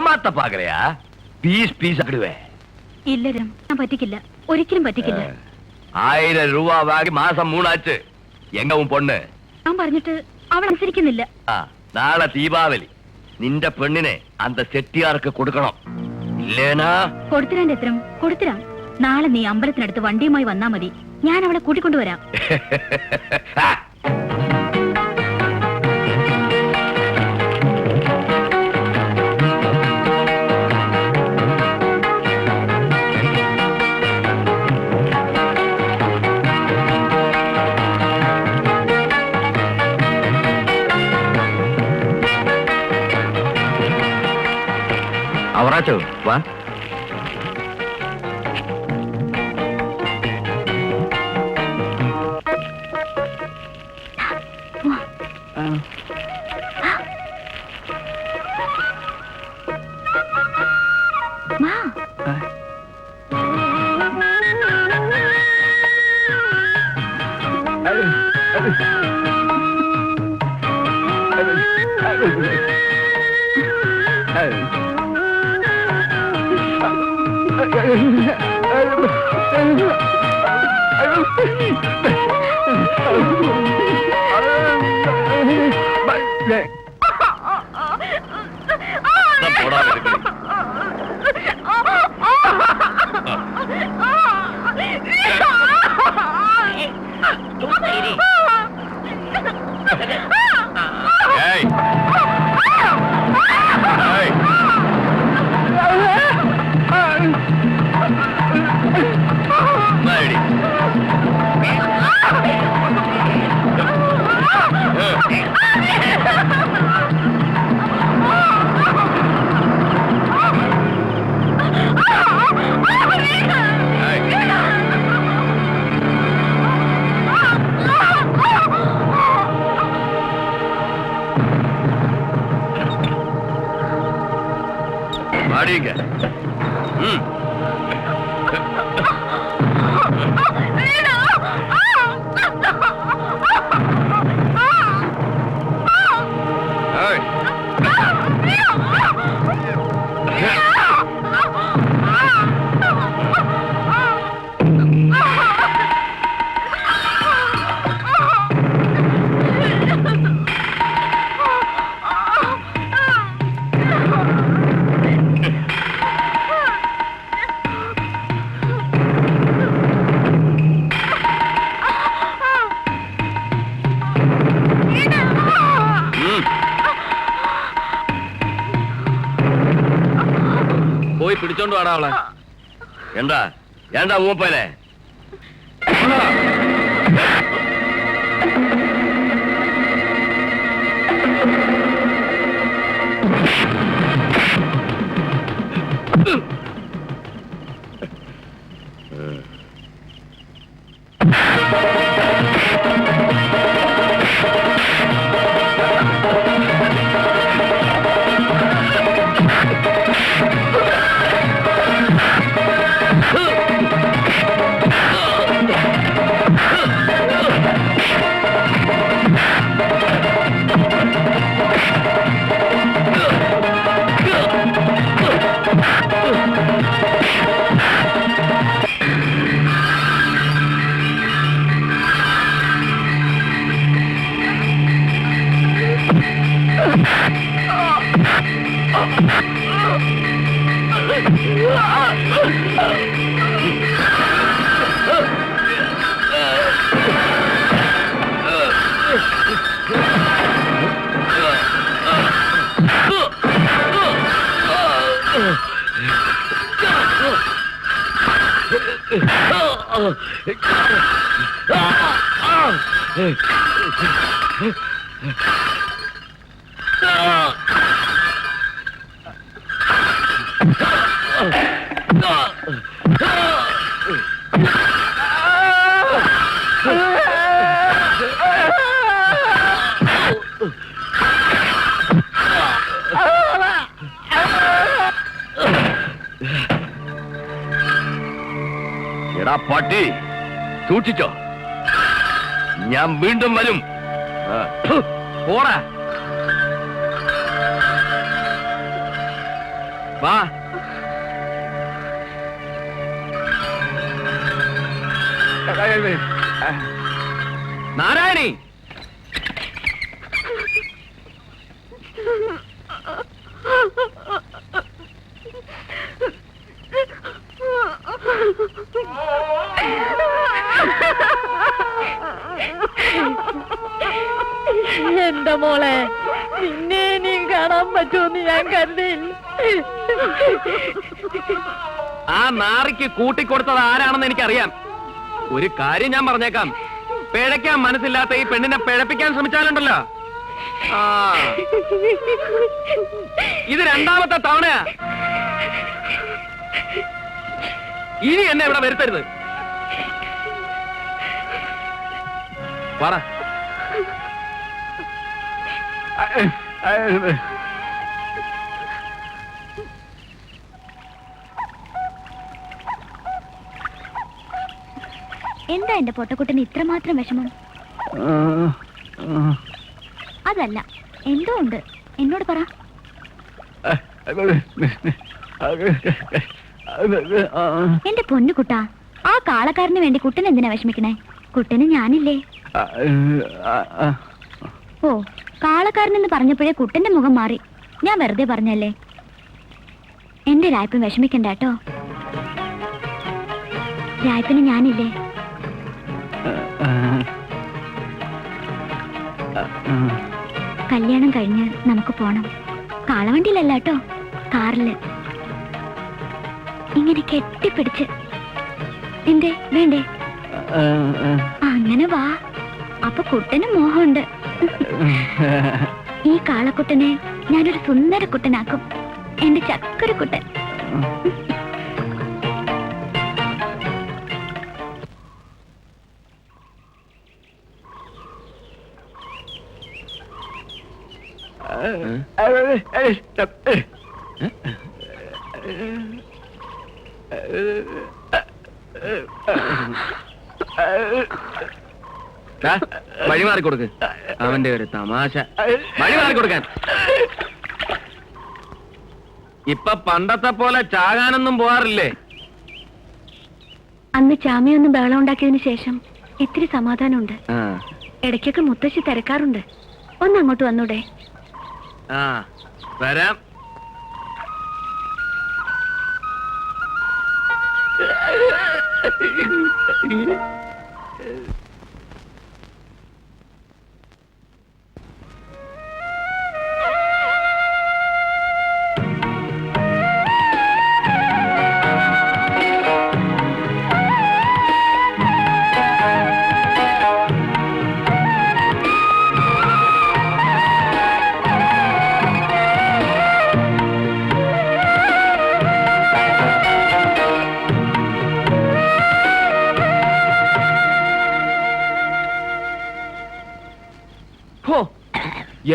ഏമാത്ത പാകലയാ പീസ് പീസ് ആക്കിടുവേ. ഇല്ല രാം, ഞാൻ പറ്റിക്കില്ല, ഒരിക്കലും പറ്റിക്കില്ല. 1000 രൂപ വാങ്ങി മാസം 3 ആச்சு. എങ്ങവും പൊണ്ണ് ഞാൻ പറഞ്ഞിട്ട് അവൾ അനുസരിക്കുന്നില്ല. നാളെ ദീപാവലി നിന്റെ പെണ്ണിനെ അന്ത ചെട്ടിയാർക്ക് കൊടുക്കണം. ഇല്ലേനാ കൊടുത്തിരാന്റെ എത്രം കൊടുത്തിരാം. നാളെ നീ അമ്പലത്തിനടുത്ത് വണ്ടിയുമായി വന്നാ മതി, ഞാൻ അവളെ കൂട്ടിക്കൊണ്ടുവരാം. അവറാച്ചോ വാ. പോയി പിടിച്ചോണ്ട് വേടാ അവളെ. എന്താ എന്താ മൂപ്പനെ എടാ പട്ടി സൂക്ഷിച്ചോ, ഞാൻ വീണ്ടും വരും. പോടാ. വാ. നാരായണി, എന്റെ മോളെ, നിന്നെ നീ കാണാൻ പറ്റുമെന്ന് ഞാൻ കരുതിയില്ല. ആ നാറിക്ക് കൂട്ടിക്കൊടുത്തത് ആരാണെന്ന് എനിക്കറിയാം. ഒരു കാര്യം ഞാൻ പറഞ്ഞേക്കാം, പിഴയ്ക്കാൻ മനസ്സില്ലാത്ത ഈ പെണ്ണിനെ പിഴപ്പിക്കാൻ ശ്രമിച്ചാലുണ്ടല്ലോ, ആ ഇത് രണ്ടാമത്തെ തവണയാ. ഇനി എന്നെ ഇവിടെ വരുത്തരുത്. പറ. എന്താ എന്റെ പൊട്ടക്കുട്ടന് ഇത്രമാത്രം വിഷമം? അതല്ല, എന്തോ ഉണ്ട്, എന്നോട് പറ. എന്റെ പൊന്നു കുട്ടാ, ആ കാളക്കാരന് വേണ്ടി കുട്ടൻ എന്തിനാ വിഷമിക്കണേ? കുട്ടന് ഞാനില്ലേ? ഓ, കാളക്കാരനെന്ന് പറഞ്ഞപ്പോഴേ കുട്ടന്റെ മുഖം മാറി. ഞാൻ വെറുതെ പറഞ്ഞല്ലേ. എന്റെ രായ്പൻ വിഷമിക്കണ്ട കേട്ടോ. രായ്പന് ഞാനില്ലേ? കല്യാണം കഴിഞ്ഞ് നമുക്ക് പോണം. കാളവണ്ടിയിലല്ല കേട്ടോ, കാറില്. ഇങ്ങനെ കെട്ടിപ്പിടിച്ച്. എന്തേ, വേണ്ടേ? അങ്ങനെ വാ. അപ്പൊ കുട്ടന് മോഹമുണ്ട്. ഈ കാളക്കുട്ടനെ ഞാനൊരു സുന്ദര കുട്ടനാക്കും. എന്റെ ചക്കര കുട്ടൻ. വഴിമാറി കൊടുക്ക്. അവന്റെ ഒരു തമാശ. വഴിമാറി കൊടുക്കാൻ. ഇപ്പൊ പണ്ടത്തെ പോലെ ചാകാനൊന്നും പോവാറില്ലേ? അന്ന് ചാമിയൊന്നും ബഹളം ഉണ്ടാക്കിയതിനു ശേഷം ഇത്തിരി സമാധാനമുണ്ട്. ഇടയ്ക്കൊക്കെ മുത്തശ്ശി തിരക്കാറുണ്ട്. ഒന്ന് അങ്ങോട്ട് വന്നൂടെ? ആ, വരാം.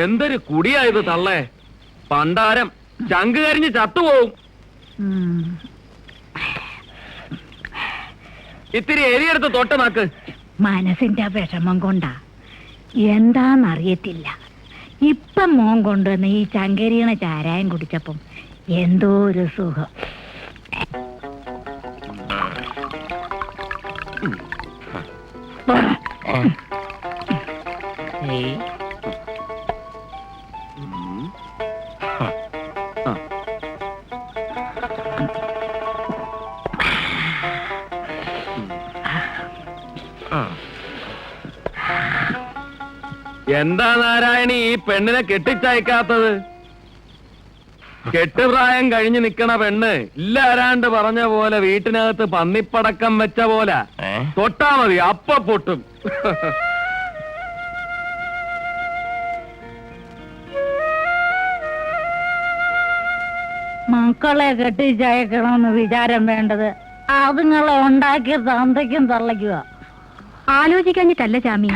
എന്തൊരു കുടിയായത് തള്ളേ. പണ്ടാരം ചങ്ക് കരിഞ്ഞ് ചത്തുപോവും. ഇത്തിരി എരിയെടുത്ത് തൊട്ട് നാക്ക്. മനസ്സിന്റെ വിഷമം കൊണ്ടാ, എന്താന്നറിയത്തില്ല. ഇപ്പം മോൻ കൊണ്ടുവന്ന് ഈ ചങ്കരിയണ ചാരായം കുടിച്ചപ്പം എന്തോ ഒരു സുഖം. എന്താ നാരായണി ഈ പെണ്ണിനെ കെട്ടിച്ചയക്കാത്തത്? കെട്ടുപ്രായം കഴിഞ്ഞ് നിക്കണ പെണ്ണ് ഇല്ലാരാണ്ട് പറഞ്ഞ പോലെ വീട്ടിനകത്ത് പന്നിപ്പടക്കം വെച്ച പോലെ തൊട്ടാ മതി, അപ്പ പൊട്ടും. മക്കളെ കെട്ടിച്ചയക്കണമെന്ന് വിചാരം വേണ്ടത് അതുങ്ങളെ ഉണ്ടാക്കിയ തന്തയ്ക്കും തള്ളയ്ക്കുക. ആലോചിക്കാഞ്ഞിട്ടല്ല ചാമി,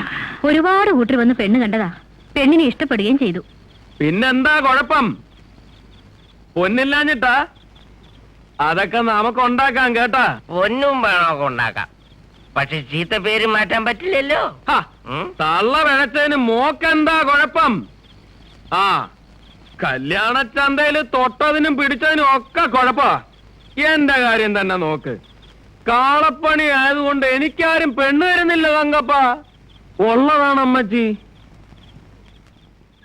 ഒരുപാട് കൂട്ടർ വന്ന് പെണ്ണ് കണ്ടതാ. പെണ്ണിനെ ഇഷ്ടപ്പെടുകയും ചെയ്തു. പിന്നെന്താ കുഴപ്പം? പൊന്നില്ലാഞ്ഞിട്ടാ? അതൊക്കെ നമുക്ക് ഉണ്ടാക്കാം കേട്ടാ. ഒന്നും വേണമൊക്കെ ഉണ്ടാക്കാം, പക്ഷെ ചീത്ത പേര് മാറ്റാൻ പറ്റില്ലല്ലോ. തള്ള പിഴച്ചതിന് മോക്കെന്താ കുഴപ്പം? ആ, കല്യാണച്ചന്തയില് തൊട്ടതിനും പിടിച്ചതിനും ഒക്കെ കുഴപ്പാ. എന്റെ കാര്യം തന്നെ നോക്ക്. കാളപ്പണി ആയതുകൊണ്ട് എനിക്കാരും പെണ്ണ് തരുന്നില്ല തങ്കപ്പ. ഉള്ളതാണ് അമ്മച്ചി.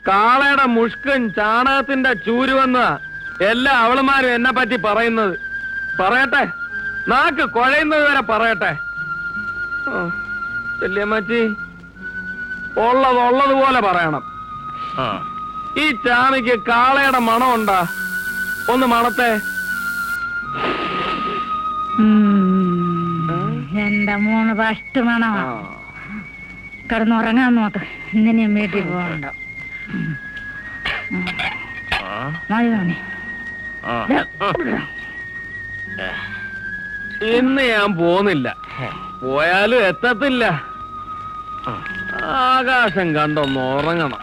കാളയുടെ മുഷ്കൻ ചാണകത്തിന്റെ ചൂരുവെന്ന എല്ലാ അവളുമാരും എന്നെ പറ്റി പറയുന്നത്. പറയട്ടെ, നാക്ക് കുഴയുന്നത് വരെ പറയട്ടെ. വല്യമ്മച്ചി, ഉള്ളതുപോലെ പറയണം. ഈ ചാമിക്ക് കാളയുടെ മണമുണ്ടാ? ഒന്ന് മണത്തെ. എന്റെ മൂന്ന് ഫസ്റ്റ് മണമാ. കിടന്നുറങ്ങാൻ നോക്ക്. ഇന്നിനും വീട്ടിൽ പോകണ്ട. മതി മതി. ഇന്ന് ഞാൻ പോന്നില്ല. പോയാലും എത്തത്തില്ല. ആകാശം കണ്ടൊന്ന് ഉറങ്ങണം.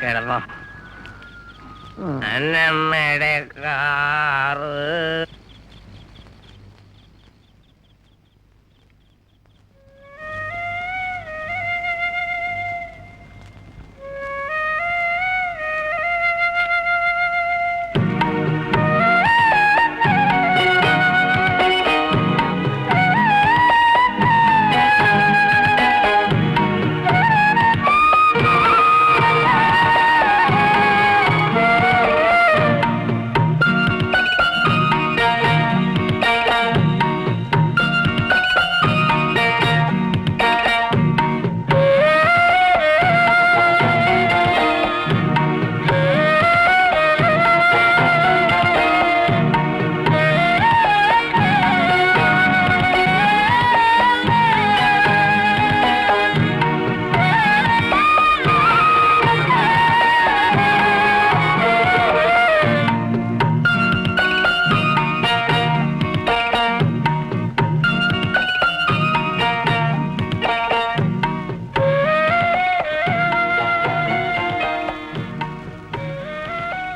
കിടന്നോ. അന്നമ്മയുടെ കാറ്.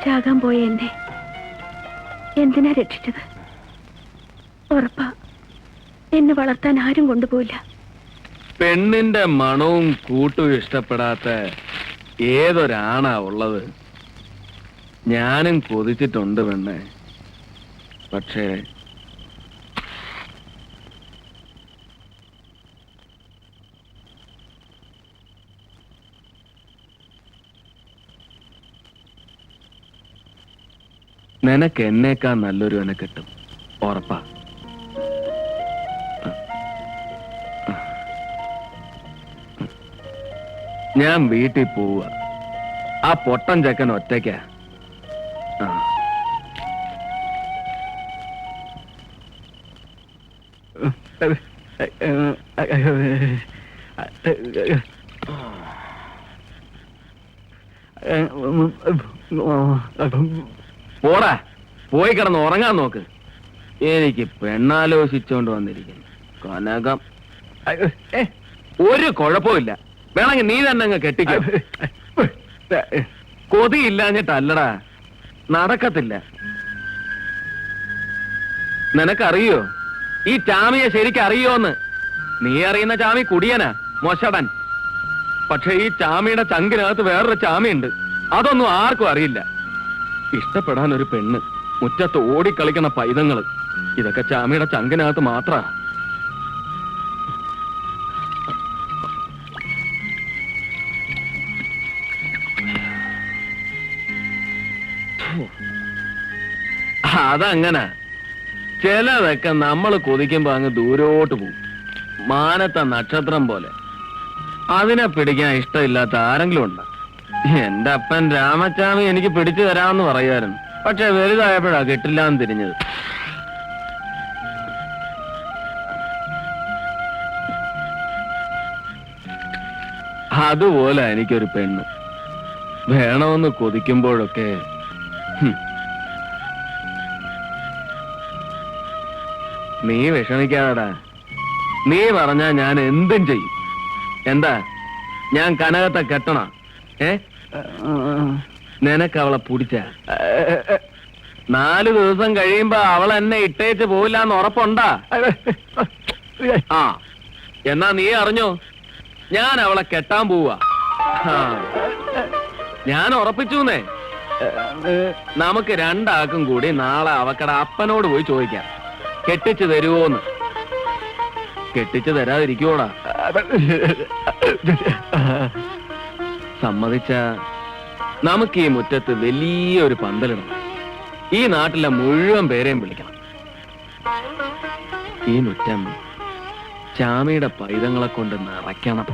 ചാകാൻ പോയ എന്നെ എന്തിനാ രക്ഷിച്ചത്? ഉറപ്പാ എന്നെ വളർത്താൻ ആരും കൊണ്ടുപോയില്ല. പെണ്ണിന്റെ മണവും കൂട്ടും ഇഷ്ടപ്പെടാത്ത ഏതൊരാണാ ഉള്ളത്? ഞാനും കൊതിച്ചിട്ടുണ്ട് പെണ്ണെ. പക്ഷേ നിനക്ക് എന്നേക്കാൾ നല്ലൊരുവനെ കിട്ടും, ഉറപ്പാ. ഞാൻ വീട്ടിൽ പോവുക. ആ പൊട്ടൻ ചെക്കൻ ഒറ്റയ്ക്കാ. പോടാ, പോയി കിടന്ന് ഉറങ്ങാൻ നോക്ക്. എനിക്ക് പെണ്ണാലോചിച്ചോണ്ട് വന്നിരിക്കുന്നു. കനകം ഒരു കുഴപ്പമില്ല. വേണമെങ്കിൽ നീ തന്നെ അങ്ങ് കെട്ടിക്കോ. കൊതിയില്ലാഞ്ഞിട്ടല്ലടാ, നടക്കത്തില്ല. നിനക്കറിയോ ഈ ചാമിയെ ശരിക്കറിയോന്ന്? നീ അറിയുന്ന ചാമി കുടിയനാ, മൊശടൻ. പക്ഷെ ഈ ചാമിയുടെ ചങ്കിനകത്ത് വേറൊരു ചാമിയുണ്ട്. അതൊന്നും ആർക്കും അറിയില്ല. ഇഷ്ടപ്പെടാൻ ഒരു പെണ്ണ്, മുറ്റത്ത് ഓടിക്കളിക്കണ പൈതങ്ങള്, ഇതൊക്കെ ചാമിയുടെ ചങ്കിനകത്ത് മാത്ര. അതങ്ങനെ ചിലതൊക്കെ നമ്മൾ കൊതിക്കുമ്പോ അങ്ങ് ദൂരോട്ട് പോകും, മാനത്തെ നക്ഷത്രം പോലെ. അതിനെ പിടിക്കാൻ ഇഷ്ടമില്ലാത്ത ആരെങ്കിലും ഉണ്ടോ? എന്റെ അപ്പൻ രാമച്ചാമി എനിക്ക് പിടിച്ചു തരാമെന്ന് പറയായിരുന്നു. പക്ഷെ വലുതായപ്പോഴാ കിട്ടില്ലാന്ന് തിരിഞ്ഞത്. അതുപോലെ എനിക്കൊരു പെണ്ണ് വേണമെന്ന് കൊതിക്കുമ്പോഴൊക്കെ നീ വിഷമിക്കാതെടാ. നീ പറഞ്ഞാ ഞാൻ എന്തും ചെയ്യും. എന്താ, ഞാൻ കനകത്തെ കെട്ടണ? നിനക്ക് അവളെ പിടിച്ച 4 ദിവസം കഴിയുമ്പോ അവൾ എന്നെ ഇട്ടേച്ച് പോവില്ല എന്ന് ഉറപ്പുണ്ടാ? ആ, എന്നാ നീ അറിഞ്ഞോ, ഞാൻ അവളെ കെട്ടാൻ പോവാ. ഞാൻ ഉറപ്പിച്ചൂന്നേ. നമുക്ക് രണ്ടാൾക്കും കൂടി നാളെ അവക്കടെ അപ്പനോട് പോയി ചോദിക്കാം, കെട്ടിച്ചു തരുവോന്ന്. കെട്ടിച്ചു തരാതിരിക്കോടാ. സമ്മതിച്ച നമുക്ക് ഈ മുറ്റത്ത് വലിയൊരു പന്തലിടണം. ഈ നാട്ടിലെ മുഴുവൻ പേരെയും വിളിക്കണം. ഈ മുറ്റം ചാമിയുടെ പൈതങ്ങളെ കൊണ്ട് നിറയ്ക്കണം.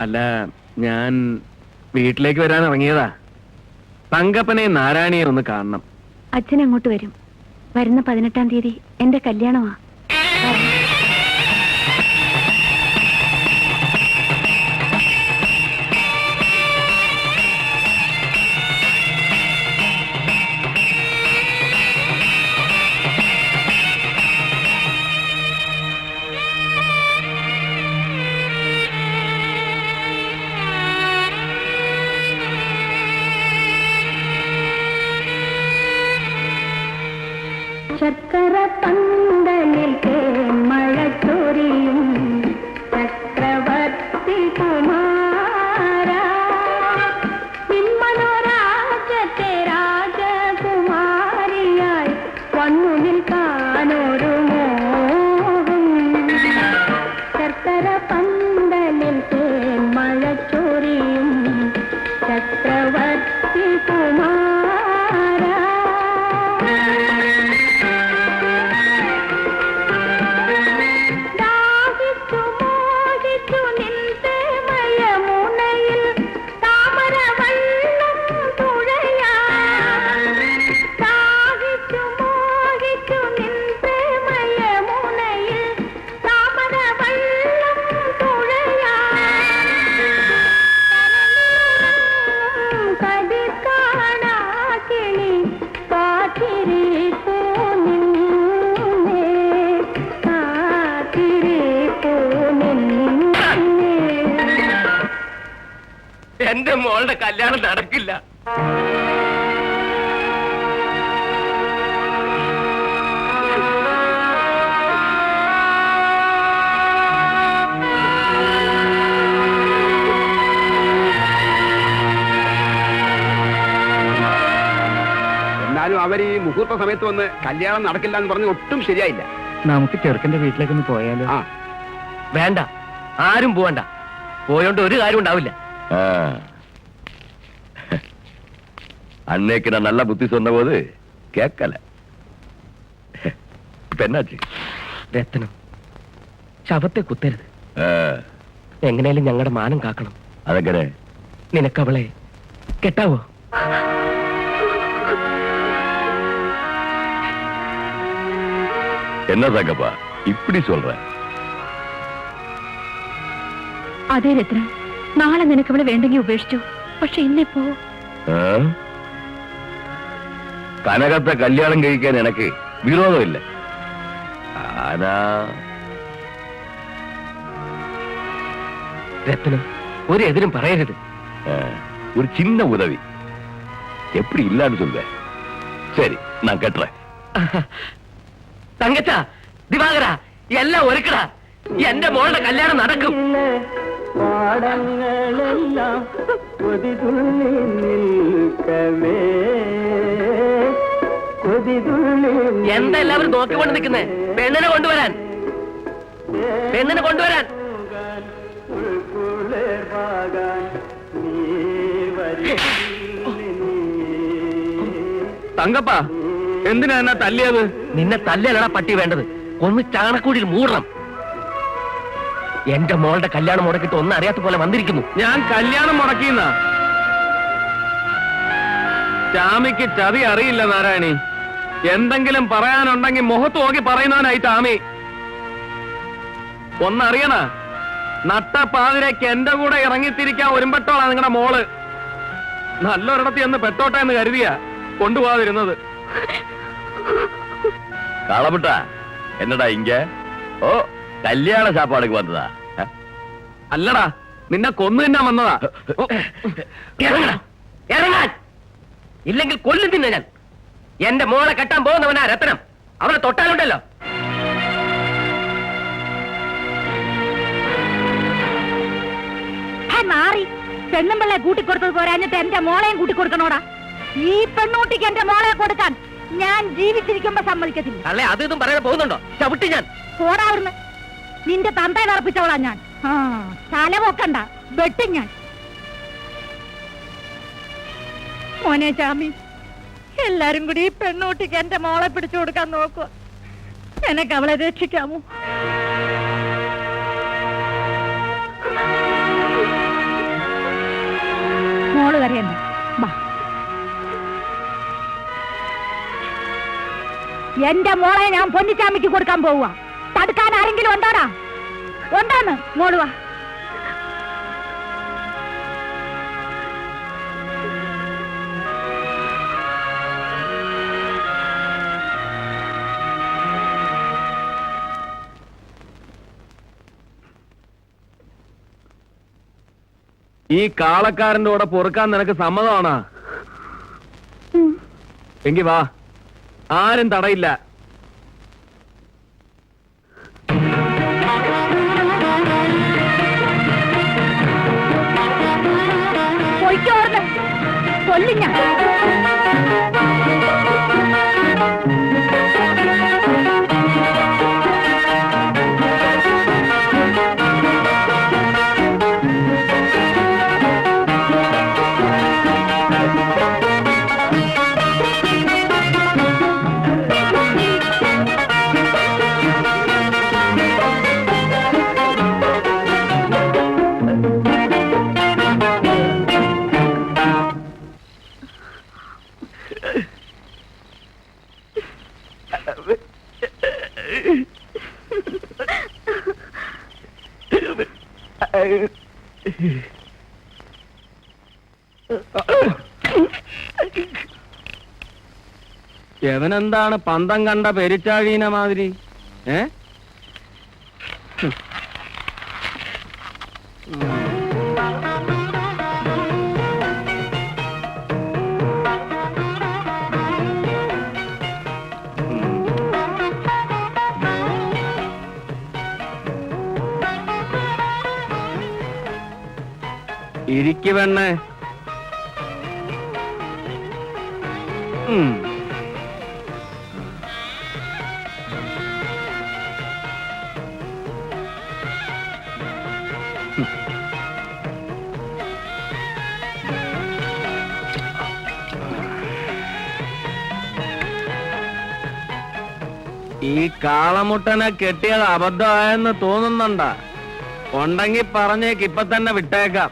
അല്ല, ഞാൻ വീട്ടിലേക്ക് വരാൻ ഇറങ്ങിയതാ. തങ്കപ്പനെ നാരായണിയെ ഒന്ന് കാണണം. അച്ഛൻ അങ്ങോട്ട് വരും. വരുന്ന 18-ാം തീയതി എന്റെ കല്യാണമാ. ശർക്കര പന്തലിൽ മഴ ചൊരിയും ചക്രവർത്തി കുമാര, നിമ്മനോരാജത്തെ രാജകുമാരിയായി വന്നു നിൽക്കാനൊരു മോഹം. ശർക്കര പന്തലിൽ മഴ ചൊരിയും ചക്രവർത്തി കുമാര. എന്റെ മോളുടെ കല്യാണം നടക്കില്ല. എന്നാലും അവർ ഈ മുഹൂർത്ത സമയത്ത് വന്ന് കല്യാണം നടക്കില്ല എന്ന് പറഞ്ഞ് ഒട്ടും ശരിയായില്ല. നമുക്ക് ചെറുക്കന്റെ വീട്ടിലേക്കൊന്ന് പോയാലോ? ആ, വേണ്ട, ആരും പോവണ്ട. പോയോണ്ട് ഒരു കാര്യം ഉണ്ടാവില്ല. அன்னைக்கு நான் நல்ல புத்தி சொன்ன போது கேட்கல. இப்ப என்னாச்சு? രത്നം, ശവത്തെ കുത്തരുത്. എങ്ങനെയാലും ഞങ്ങളുടെ മാനം കാക്കണം. അതെങ്ങനെ? നിനക്കവളെ കെട്ടാവോ? என்ன தங்கப்பா இப்படி சொல்ற? അതേ രത്നം, നാളെ നിനക്ക് അവളെ വേണ്ടെങ്കിൽ ഉപേക്ഷിച്ചു. പക്ഷെ ഇന്നിപ്പോ കനകത്തെ കല്യാണം കഴിക്കാൻ എനിക്ക് വിരോധമില്ല. ആനാ രത്നം, ഒരു എതിരും പറയരുത്. ஒரு சின்ன உதவி. எப்படி இல்லான்னு சொல்வேன். சரி, நான் கட்டுறேன். തങ്കച്ച, ദിവാകര, എല്ലാം ഒരുക്കടാ. എന്റെ മോളുടെ കല്യാണം നടക്കും. പാടങ്ങളെല്ലാം കൊതിതുള്ളി നിൽക്കവേ എന്താ എല്ലാവരും നോക്കിക്കൊണ്ട് നിൽക്കുന്നേ? പെണ്ണിനെ കൊണ്ടുവരാൻ, പെണ്ണിനെ കൊണ്ടുവരാൻ. തങ്കപ്പ, എന്തിനാ എന്നെ തല്ലിയത്? നിന്നെ തല്ലലടാ പട്ടി വേണ്ടത്, ഒന്ന് ചാണക്കൂടിയിൽ മൂടണം. എന്റെ മോളുടെ കല്യാണം മുടക്കിട്ട് ഒന്നും അറിയാത്ത പോലെ വന്നിരിക്കുന്നു. ഞാൻ കല്യാണം മുടക്കിയെന്ന ടാമിക്ക് ചതി അറിയില്ല നാരായണി. എന്തെങ്കിലും പറയാനുണ്ടെങ്കിൽ മുഖത്ത് നോക്കി പറയുന്നവനായി ടാമി. ഒന്നറിയണ, നട്ടപ്പാതിരേക്ക് എന്റെ കൂടെ ഇറങ്ങിത്തിരിക്കാൻ ഒരുമ്പെട്ടോളാ നിങ്ങളുടെ മോള്. നല്ലൊരിടത്ത് എന്ന് പെട്ടോട്ടെ എന്ന് കരുതിയാ കൊണ്ടുപോകാതിരുന്നത്. കാളമുട്ട എന്നടാ ഇങ്ക? ഓ, കല്യാണ സാപ്പാടുക്ക് വന്നതാ? അല്ലടാ, നിന്നെ കൊന്നു തിന്നാൻ വന്നതാ. ഇറങ്ങണം, ഇറങ്ങാൻ, ഇല്ലെങ്കിൽ കൊല്ലും തിന്നെ ഞാൻ. എന്റെ മോളെ കെട്ടാൻ പോകുന്നവനാ രത്നം. അവളെ തൊട്ടാലുണ്ടല്ലോ. മാറി പെണ്ണും പിള്ളെ കൂട്ടിക്കൊടുത്തത് പോരാഞ്ഞിട്ട് എന്റെ മോളെയും കൂട്ടിക്കൊടുക്കണോടാ. ഈ പെണ്ണൂട്ടിക്ക് എന്റെ മോളെ കൊടുക്കാൻ ഞാൻ ജീവിച്ചിരിക്കുമ്പോ സമ്മതിക്കത്തില്ല. അല്ലേ അത് ഇതും പറയാതെ പോകുന്നുണ്ടോ? ചവിട്ടി ഞാൻ. പോടാവിടുന്ന്. നിന്റെ തന്തയെ വർപ്പിച്ചവളാ ഞാൻ. തല പൊക്കണ്ട, വെട്ടും ഞാൻ. മോനെ ചാമി, എല്ലാരും കൂടി ഈ പെണ്ണൂട്ടിക്ക് എന്റെ മോളെ പിടിച്ചു കൊടുക്കാൻ നോക്കുക. എനക്ക് അവളെ രക്ഷിക്കാമോ? മോള് കറിയണ്ട. എന്റെ മോളെ ഞാൻ പൊന്നിച്ചാമിക്ക് കൊടുക്കാൻ പോവുക. തടുക്കാൻ ആരെങ്കിലും ഉണ്ടോടാ? ഉണ്ടാന്ന് മോളുവാ. ഈ കാളക്കാരന്റെ കൂടെ പൊറുക്കാൻ നിനക്ക് സമ്മതമാണോ? എങ്കി വാ, ആരും തടയില്ല. കൊല്ലും ഞാൻ. എവനെന്താണ് പന്തം കണ്ട പെരിച്ചാഴീന മാതിരി? ഇരിക്കു പെണ്ണേ. ഈ കാളമുട്ടനെ കെട്ടിയത് അബദ്ധമായെന്ന് തോന്നുന്നുണ്ടാ? ഉണ്ടെങ്കിൽ പറഞ്ഞേക്ക്, ഇപ്പൊ തന്നെ വിട്ടേക്കാം.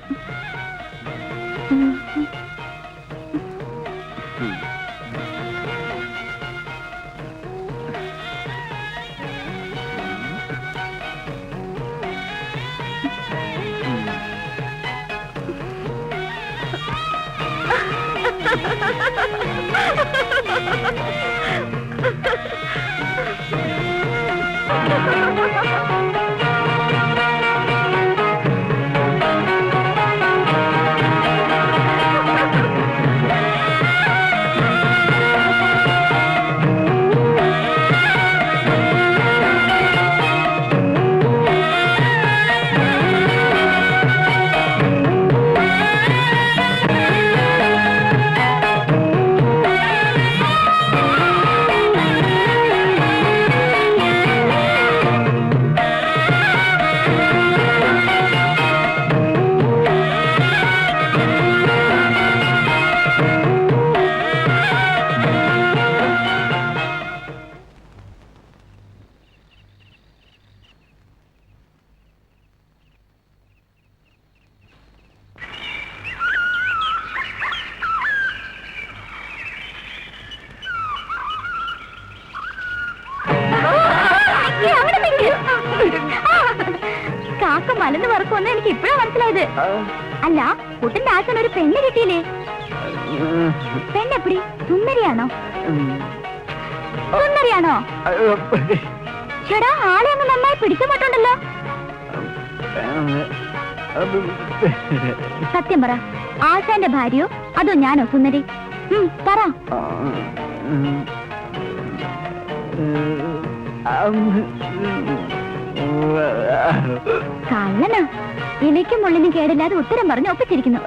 കൊന്ന എനിക്ക് ഇപ്പഴാ മനസ്സിലായത്. അല്ല, കുട്ടന്റെ ആശാൻ ഒരു പെണ്ണ് കിട്ടിയില്ലേ? പെണ്ണെപ്പടി? സുന്ദരിയാണോ? സുന്ദരിയാണോ? ചേടാ, ആളെ അങ്ങ് നന്നായി പിടിച്ചമാട്ടുണ്ടല്ലോ. സത്യം പറ, ആശാന്റെ ഭാര്യയോ അതോ ഞാനോ സുന്ദരി? പറ. കള്ളനാ. ഇലയ്ക്കും മുള്ളിനും കേടില്ലാതെ ഉത്തരം പറഞ്ഞ് ഒപ്പിച്ചിരിക്കുന്നു.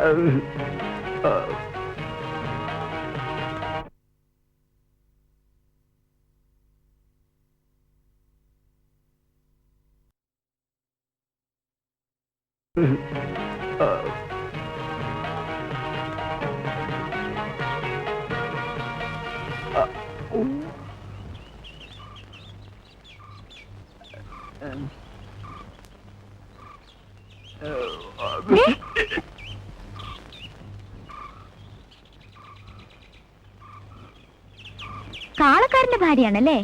കാളക്കാരന്റെ ഭാര്യയാണല്ലേ?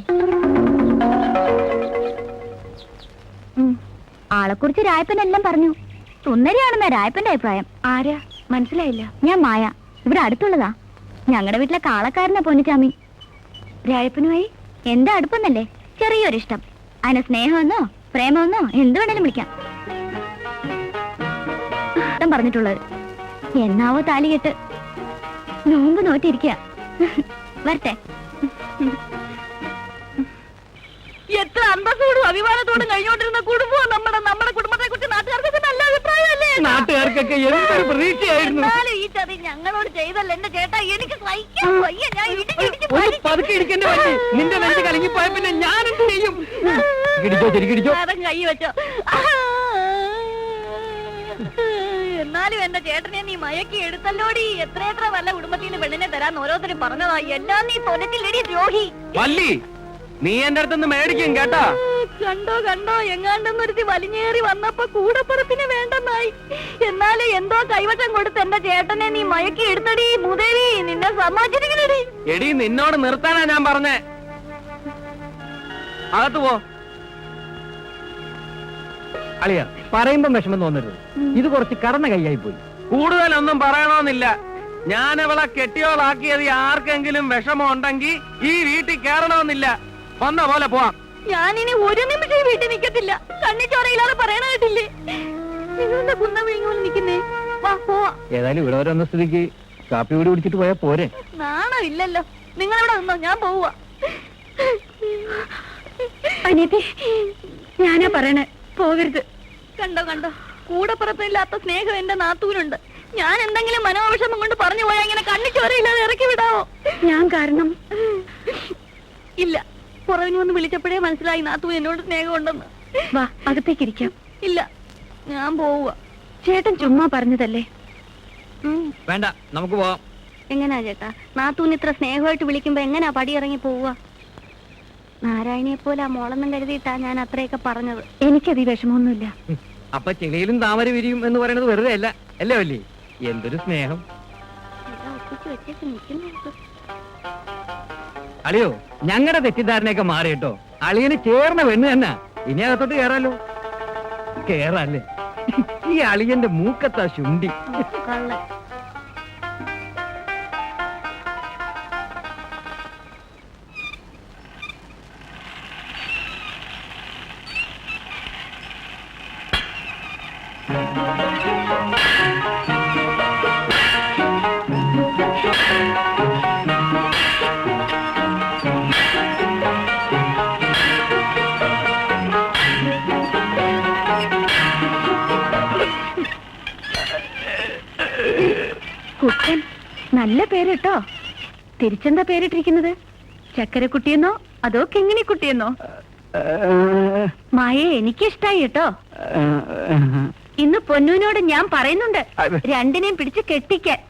ആളെക്കുറിച്ച് രായപ്പനെല്ലാം പറഞ്ഞു. സുന്ദരിയാണെന്ന രായപ്പന്റെ അഭിപ്രായം. ആരാ? മനസ്സിലായില്ല. ഞാൻ മായ, ഇവിടെ അടുത്തുള്ളതാ. ഞങ്ങളുടെ വീട്ടിലെ കാളക്കാരനാ പൊന്നിച്ചാമി. രായപ്പനുമായി എന്താ അടുപ്പൊന്നല്ലേ? ചെറിയൊരിഷ്ടം. അതിന് സ്നേഹമെന്നോ പ്രേമമെന്നോ എന്ത് വേണേലും വിളിക്കാം. പറഞ്ഞിട്ടുള്ളത് എന്നാവോ താലികെട്ട് നോമ്പ് നോറ്റിരിക്കുക. വരട്ടെ. എത്ര അന്തസ്സോടും അഭിമാനത്തോടും കഴിഞ്ഞോണ്ടിരുന്ന കുടുംബം നമ്മുടെ കുടുംബത്തെ കുറിച്ച് നാട്ടുകാർക്ക് നല്ല അഭിപ്രായമല്ലേ? നാട്ടുകാർക്കൊക്കെ എന്തൊരു പ്രതീക്ഷയായിരുന്നു. ഈ ചതി ഞങ്ങളോട് ചെയ്തല്ല എന്റെ ചേട്ടാ. എനിക്ക് സഹിക്കാൻ വയ്യ. ഞാൻ ഒന്ന് പതുക്കെ ഇരിക്കേണ്ടി വരും. നിന്റെ നെഞ്ച് കലങ്ങിപ്പോയ പിന്നെ ഞാൻ എന്ത് ചെയ്യും? ഇടിച്ചോ കൈ വെച്ചോ. എന്നാലും എന്റെ ചേട്ടനെ നീ മയക്കി എടുത്തല്ലോടി. എത്ര വല്ല കുടുംബത്തിന് പെണ്ണിനെ തരാൻ ഓരോരുത്തരും പറഞ്ഞതാ. എല്ലാം നീ തൊലറ്റില്ലടി ദ്രോഹി. വല്ലി, നീ എന്റെ അടുത്തുനിന്ന് മേടിക്കും കേട്ടാ. കണ്ടോ എങ്ങാണ്ടെന്നൊരുത്തി വലിഞ്ഞേറി വന്നപ്പോ കൂടപ്പുറപ്പിന് വേണ്ടെന്നായി. എന്നാലും എന്തോ കൈവശം കൊടുത്ത് എന്റെ ചേട്ടനെ നീ മയക്കി എടുത്തടി. മുതേവി, നിന്നെ സമ്മതിച്ചിരിക്കണടി. എടി, നിന്നോട് നിർത്താനാ ഞാൻ പറഞ്ഞേ. അകത്ത് പോ. അളിയ, പറയുമ്പോ വിഷമം തോന്നരുത്. ഇത് കുറച്ച് കടന്ന കൈയായി പോയി. കൂടുതലൊന്നും പറയണമെന്നില്ല. ഞാൻ അവളെ കെട്ടിയോളാക്കിയത് ആർക്കെങ്കിലും വിഷമം ഉണ്ടെങ്കിൽ ഈ വീട്ടിൽ കയറണമെന്നില്ല. വന്ന പോലെ പോവാം. ഞാനിനി ഒരു നിമിഷം ഈ വീട്ടിൽ നിൽക്കത്തില്ല. കണ്ണിച്ചോറയില്ലാതെ പറയണ കേട്ടില്ലേ? നിങ്ങളുടെ കുന്ന വിഴുങ്ങോല് നിൽക്കുന്നേ. വാ പോവാ. ഏതായാലും ഇവിടെ വരെ വന്ന സ്ഥിതിക്ക് കാപ്പി കൂടി കുടിച്ചിട്ട് പോയാ പോരെ? നാണോ ഇല്ലല്ലോ. നിങ്ങളിവിടെ നിന്നോ, ഞാൻ പോവാ. അനിയത്തി, ഞാനാ പറയണേ, പോകരുത്. കണ്ടോ കൂടെ പുറപ്പില്ലാത്ത സ്നേഹം എന്റെ നാത്തൂനുണ്ട്. ഞാൻ എന്തെങ്കിലും മനോവിഷമം കൊണ്ട് പറഞ്ഞു പോയാ ഇങ്ങനെ കണ്ണിച്ചോരയില്ലാതെ ഇറക്കി വിടാവോ? ഞാൻ കാരണം ഇല്ല. പുറവിന് വന്ന് വിളിച്ചപ്പോഴേ മനസ്സിലായി നാത്തൂൻ എന്നോട് സ്നേഹമുണ്ടെന്ന്. വാ, അകത്തേക്കിരിക്കാം. ഇല്ല, ഞാൻ പോവുക. ചേട്ടൻ ചുമ്മാ പറഞ്ഞതല്ലേ. വേണ്ട, നമുക്ക് പോവാം. എങ്ങനാ ചേട്ടാ, നാത്തൂൻ ഇത്ര സ്നേഹമായിട്ട് വിളിക്കുമ്പോ എങ്ങനാ പടിയിറങ്ങി പോവുക? നാരായണിയെ പോലെ ആ മോളെന്നും കരുതിയിട്ടാ ഞാൻ അത്രയൊക്കെ പറഞ്ഞത്. എനിക്കത് വിഷമമൊന്നുമില്ല. അപ്പൊ ചെളിയിലും താമര വിരിയും എന്ന് പറയുന്നത് വെറുതെ അല്ല അല്ലേ വല്ലി? എന്തൊരു സ്നേഹം. അളിയോ, ഞങ്ങളുടെ തെറ്റിദ്ധാരണയൊക്കെ മാറി കേട്ടോ. അളിയന് ചേർന്ന പെണ്ണ് തന്നെ. ഇനി അകത്തോട്ട് കേറാലോ. കേറാല്ലേ? ഈ അളിയന്റെ മൂക്കത്താ ശുണ്ടി. കുട്ടൻ, നല്ല പേര് കേട്ടോ. തിരിച്ചെന്താ പേരിട്ടിരിക്കുന്നത്? ചക്കരക്കുട്ടിയെന്നോ അതോ കിങ്ങിണിക്കുട്ടിയെന്നോ? മായേ, എനിക്കിഷ്ടായി കേട്ടോ. ഇന്ന് പൊന്നൂനോട് ഞാൻ പറയുന്നുണ്ട്, രണ്ടിനെയും പിടിച്ച് കെട്ടിക്കാൻ.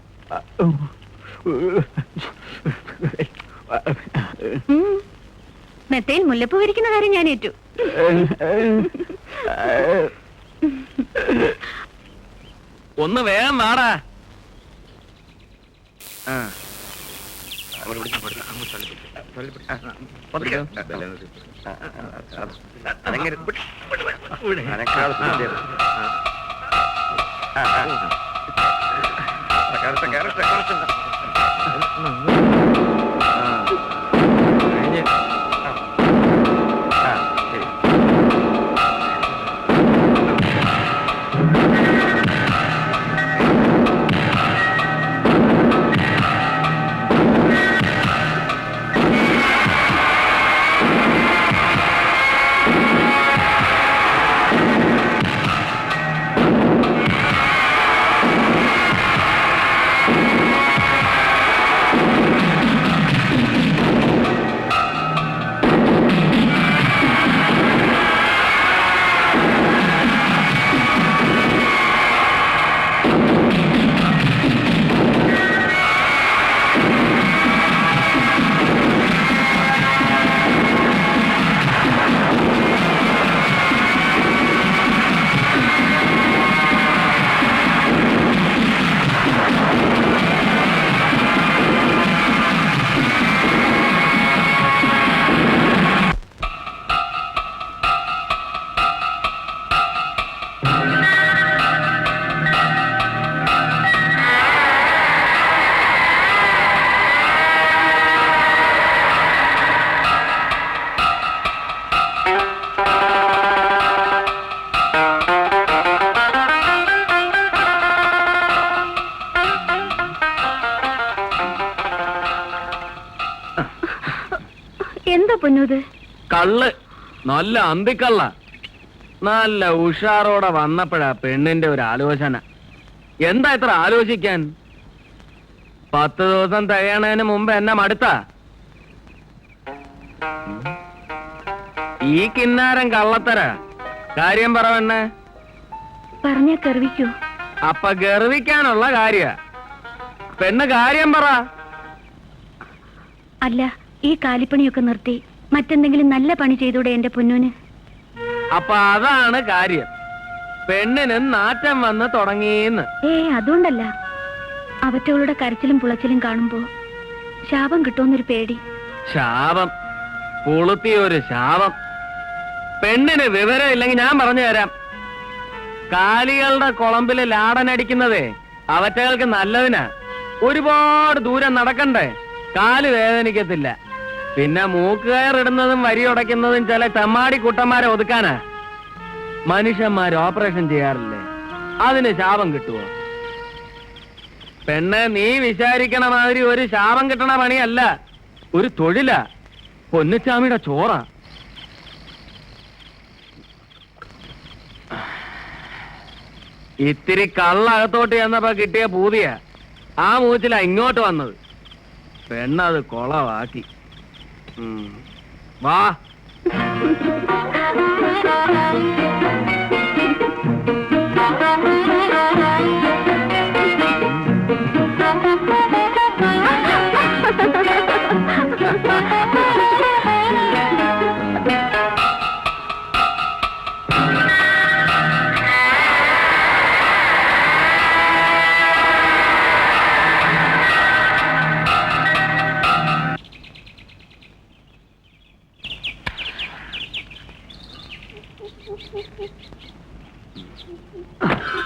മെത്തയിൽ മുല്ലപ്പൂ വിരിക്കുന്ന കാര്യം ഞാൻ ഏറ്റു. ഒന്ന് വേഗം വാടാ. എന്താ പൊന്നൂത്? കള്ള്, നല്ല അന്തിക്കള്ള. നല്ല ഉഷാറോടെ വന്നപ്പോഴാ പെണ്ണിന്റെ ഒരു ആലോചന. എന്താ ഇത്ര ആലോചിക്കാൻ? 10 ദിവസം തികയണതിന് മുമ്പ് എന്നെ മടുത്ത. ഈ കിന്നാരം കള്ളത്തര. കാര്യം പറവണ്ണേ. പറഞ്ഞ കറിവിക്കോ? അപ്പൊ ഗർവിക്കാനുള്ള കാര്യ. പെണ്ണ് കാര്യം പറ. അല്ല, ഈ കാലിപ്പണിയൊക്കെ നിർത്തി മറ്റെന്തെങ്കിലും നല്ല പണി ചെയ്തൂടെ എന്റെ പൊന്നൂന്? അപ്പൊ അതാണ് കാര്യം. പെണ്ണിന് നാറ്റം വന്ന് തുടങ്ങിയെന്ന്. അതുകൊണ്ടല്ല, അവറ്റവളുടെ കരച്ചിലും പുളച്ചിലും കാണുമ്പോ ശാപം കിട്ടുമെന്നൊരു പേടി. ശാപം? പുളുത്തിയൊരു ശാപം. പെണ്ണിന് വിവരം ഇല്ലെങ്കിൽ ഞാൻ പറഞ്ഞു തരാം. കാലികളുടെ കുളമ്പില് ലാടനടിക്കുന്നതേ അവറ്റകൾക്ക് നല്ലതിനാ. ഒരുപാട് ദൂരം നടക്കണ്ടേ, കാല് വേദനിക്കത്തില്ല. പിന്നെ മൂക്കുകയറിടുന്നതും വരിയുടയ്ക്കുന്നതും ചില തെമ്മാടി കുട്ടന്മാരെ ഒതുക്കാനാ. മനുഷ്യന്മാർ ഓപ്പറേഷൻ ചെയ്യാറില്ലേ, അതിന് ശാപം കിട്ടുവോ? പെണ്ണ്, നീ വിചാരിക്കണ മാതിരി ഒരു ശാപം കിട്ടണ പണിയല്ല, ഒരു തൊഴിലാ. പൊന്നുച്ചാമിയുടെ ചോറാ. ഇത്തിരി കള്ളകത്തോട്ട് ചെന്നപ്പോ കിട്ടിയ പൂതിയാ. ആ മൂച്ചിലാ ഇങ്ങോട്ട് വന്നത്. പെണ്ണത് കൊളവാക്കി. വാ.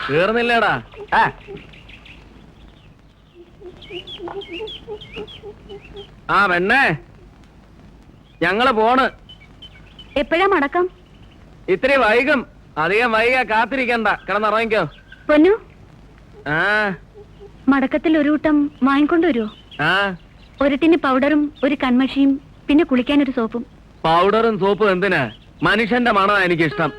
തീർന്നില്ലേടാ? ആ പെണ്ണേ, ഞങ്ങള് പോണ്. എപ്പോഴാ മടക്കം? ഇത്തിരി വൈകും. അധികം വൈകാ കാത്തിരിക്കണ്ട, കിടന്നിറങ്ങിക്കോ. പൊന്നു, ആ മടക്കത്തിൽ ഒരു കൂട്ടം വാങ്ങിക്കൊണ്ട് വരുമോ? ആ ഒരു ടിന് പൗഡറും ഒരു കൺമഷിയും പിന്നെ കുളിക്കാൻ ഒരു സോപ്പും. പൗഡറും സോപ്പും എന്തിനാ? മനുഷ്യന്റെ മണമാ എനിക്കിഷ്ടം.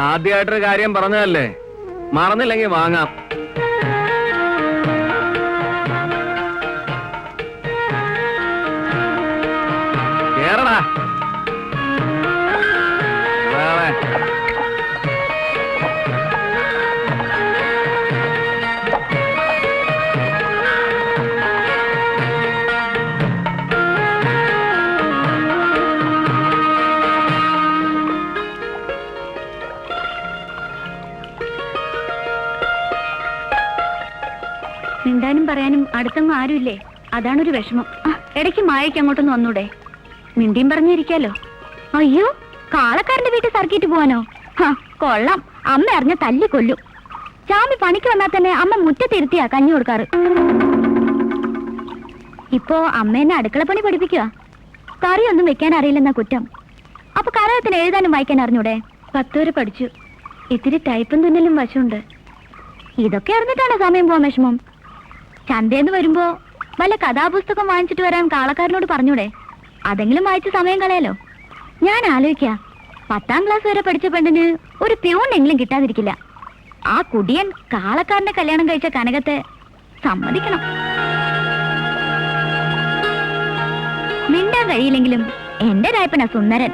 ആദ്യമായിട്ടൊരു കാര്യം പറഞ്ഞതല്ലേ, മറന്നില്ലെങ്കിൽ വാങ്ങാം. കേറടാ. മിണ്ടാനും പറയാനും ആരുമില്ലേ, അതാണൊരു വിഷമം. ഇടയ്ക്ക് മായയ്ക്ക് അങ്ങോട്ടൊന്ന് വന്നൂടെ? മിണ്ടിയും പറഞ്ഞിരിക്കാലോ. അയ്യോ, കാളക്കാരന്റെ വീട്ടിൽ സർക്കിട്ട് പോവാനോ? കൊള്ളാം, അമ്മ അറിഞ്ഞ തല്ലി കൊല്ലും. ചാമി പണിക്ക് വന്നാൽ തന്നെ അമ്മ മുറ്റത്തിരുത്തിയാ കഞ്ഞി കൊടുക്കാറ്. ഇപ്പോ അമ്മ എന്നെ അടുക്കളപ്പണി പഠിപ്പിക്കുക. കറിയൊന്നും വെക്കാൻ അറിയില്ലെന്ന കുറ്റം. അപ്പൊ കരകത്തിന് എഴുതാനും വായിക്കാൻ അറിഞ്ഞൂടെ? 10 വരെ പഠിച്ചു. ഇത്തിരി ടൈപ്പും തുന്നലും വശമുണ്ട്. ഇതൊക്കെ അറിഞ്ഞിട്ടാണ് സമയം പോവാൻ വിഷമം. ചന്തേന്ന് വരുമ്പോ വല്ല കഥാപുസ്തകം വാങ്ങിച്ചിട്ട് വരാൻ കാളക്കാരനോട് പറഞ്ഞൂടെ? അതെങ്കിലും വായിച്ച് സമയം കളയാലോ. ഞാൻ ആലോചിക്ക, 10ാം ക്ലാസ് വരെ പഠിച്ച പെണ്ണിന് ഒരു പ്യൂണെങ്കിലും കിട്ടാതിരിക്കില്ല. ആ കുടിയൻ കാളക്കാരന്റെ കല്യാണം കഴിച്ച കനകത്തെ സമ്മതിക്കണം. മിണ്ടാൻ കഴിയില്ലെങ്കിലും എന്റെ രായപ്പനാ സുന്ദരൻ.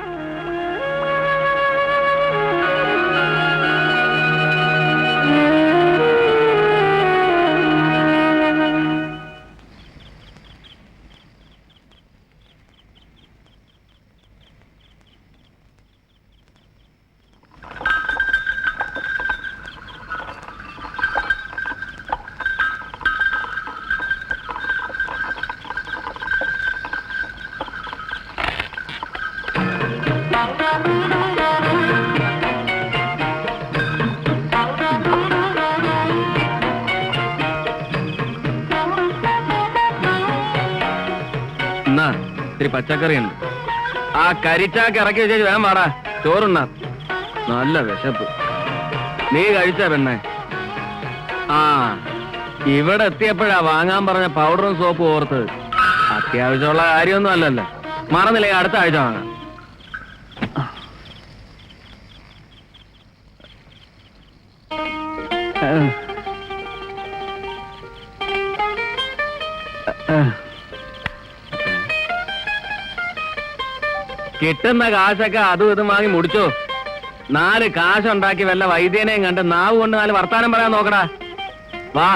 എന്നാ ഇത്തിരി പച്ചക്കറിയുണ്ട്. ആ കരിച്ചാക്ക് ഇറക്കി വെച്ചേച്ച് വേഗം വാടാ, ചോറുണ്ണാ. നല്ല വിശപ്പ്. നീ കഴിച്ച പെണ്ണെ? ആ, ഇവിടെ എത്തിയപ്പോഴാ വാങ്ങാൻ പറഞ്ഞ പൗഡറും സോപ്പും ഓർത്തത്. അത്യാവശ്യമുള്ള കാര്യമൊന്നും അല്ലല്ലോ. മറന്നില്ലേ, അടുത്ത ആഴ്ച വാങ്ങാം. കിട്ടുന്ന കാശൊക്കെ അതും ഇതും വാങ്ങി മുടിച്ചോ. 4 കാശുണ്ടാക്കി വല്ല വൈദ്യനെയും കണ്ട് നാവ് കൊണ്ട് 4 വർത്താനം പറയാൻ നോക്കടാ. വാ.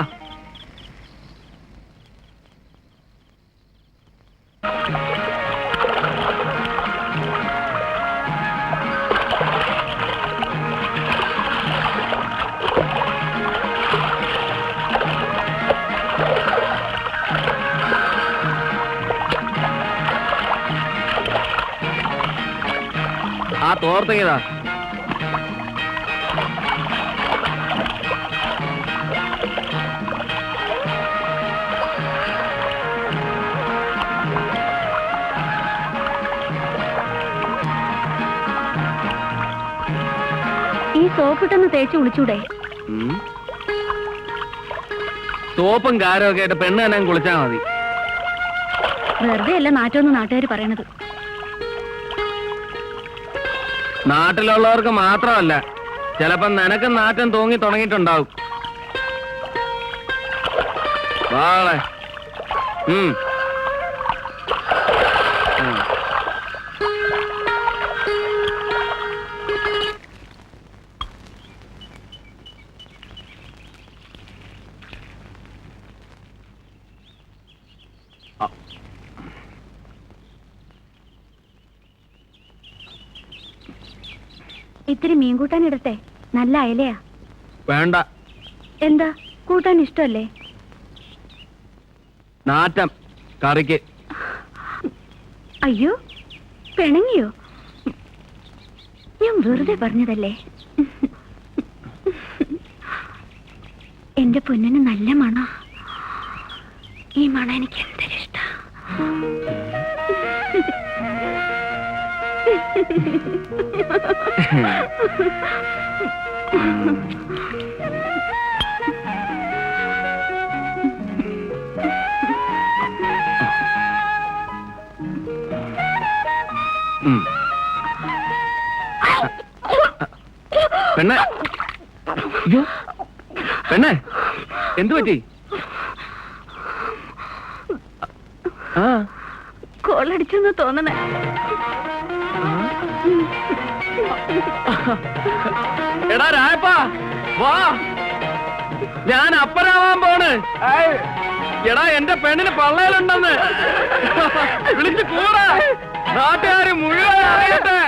ആ തോർത്തങ്ങിയതാ. ഈ സോപ്പിട്ടൊന്ന് തേച്ച് കുളിച്ചൂടെ? സോപ്പും കാരവും ഒക്കെ ആയിട്ട് പെണ്ണ് തന്നെ കുളിച്ചാ മതി. വെറുതെ അല്ല നാറ്റോന്ന് നാട്ടുകാർ പറയണത്. നാട്ടിലുള്ളവർക്ക് മാത്രമല്ല, ചിലപ്പോ നിനക്ക് നാറ്റം തോന്നി തുടങ്ങിയിട്ടുണ്ടാവും. വാളെ. ഇത്തിരി മീൻ കൂട്ടാൻ ഇടട്ടെ? നല്ല അയലയാ. വേണ്ട. എന്താ, കൂട്ടാൻ ഇഷ്ടല്ലേ? നാറ്റം കറിക്ക്. അയ്യോ, പിണങ്ങിയോ? ഞാൻ വെറുതെ പറഞ്ഞതല്ലേ. എന്റെ പൊന്നിന് നല്ല മണം. ഈ മണം എനിക്ക് എന്തൊരിഷ്ട. പെണ്ണെ, അയ്യോ പെണ്ണെ, എന്തു പറ്റി? ആ, കോളടിച്ചെന്ന് തോന്നണേ. എടാ രായപ്പാ, വാ, ഞാൻ അപ്പനാവാൻ പോണ്. എടാ, എന്റെ പെണ്ണിന് പള്ളയിലുണ്ടെന്ന് വിളിച്ച് കൂടാ. നാട്ടുകാര് മുഴുവൻ അറിയട്ടെ.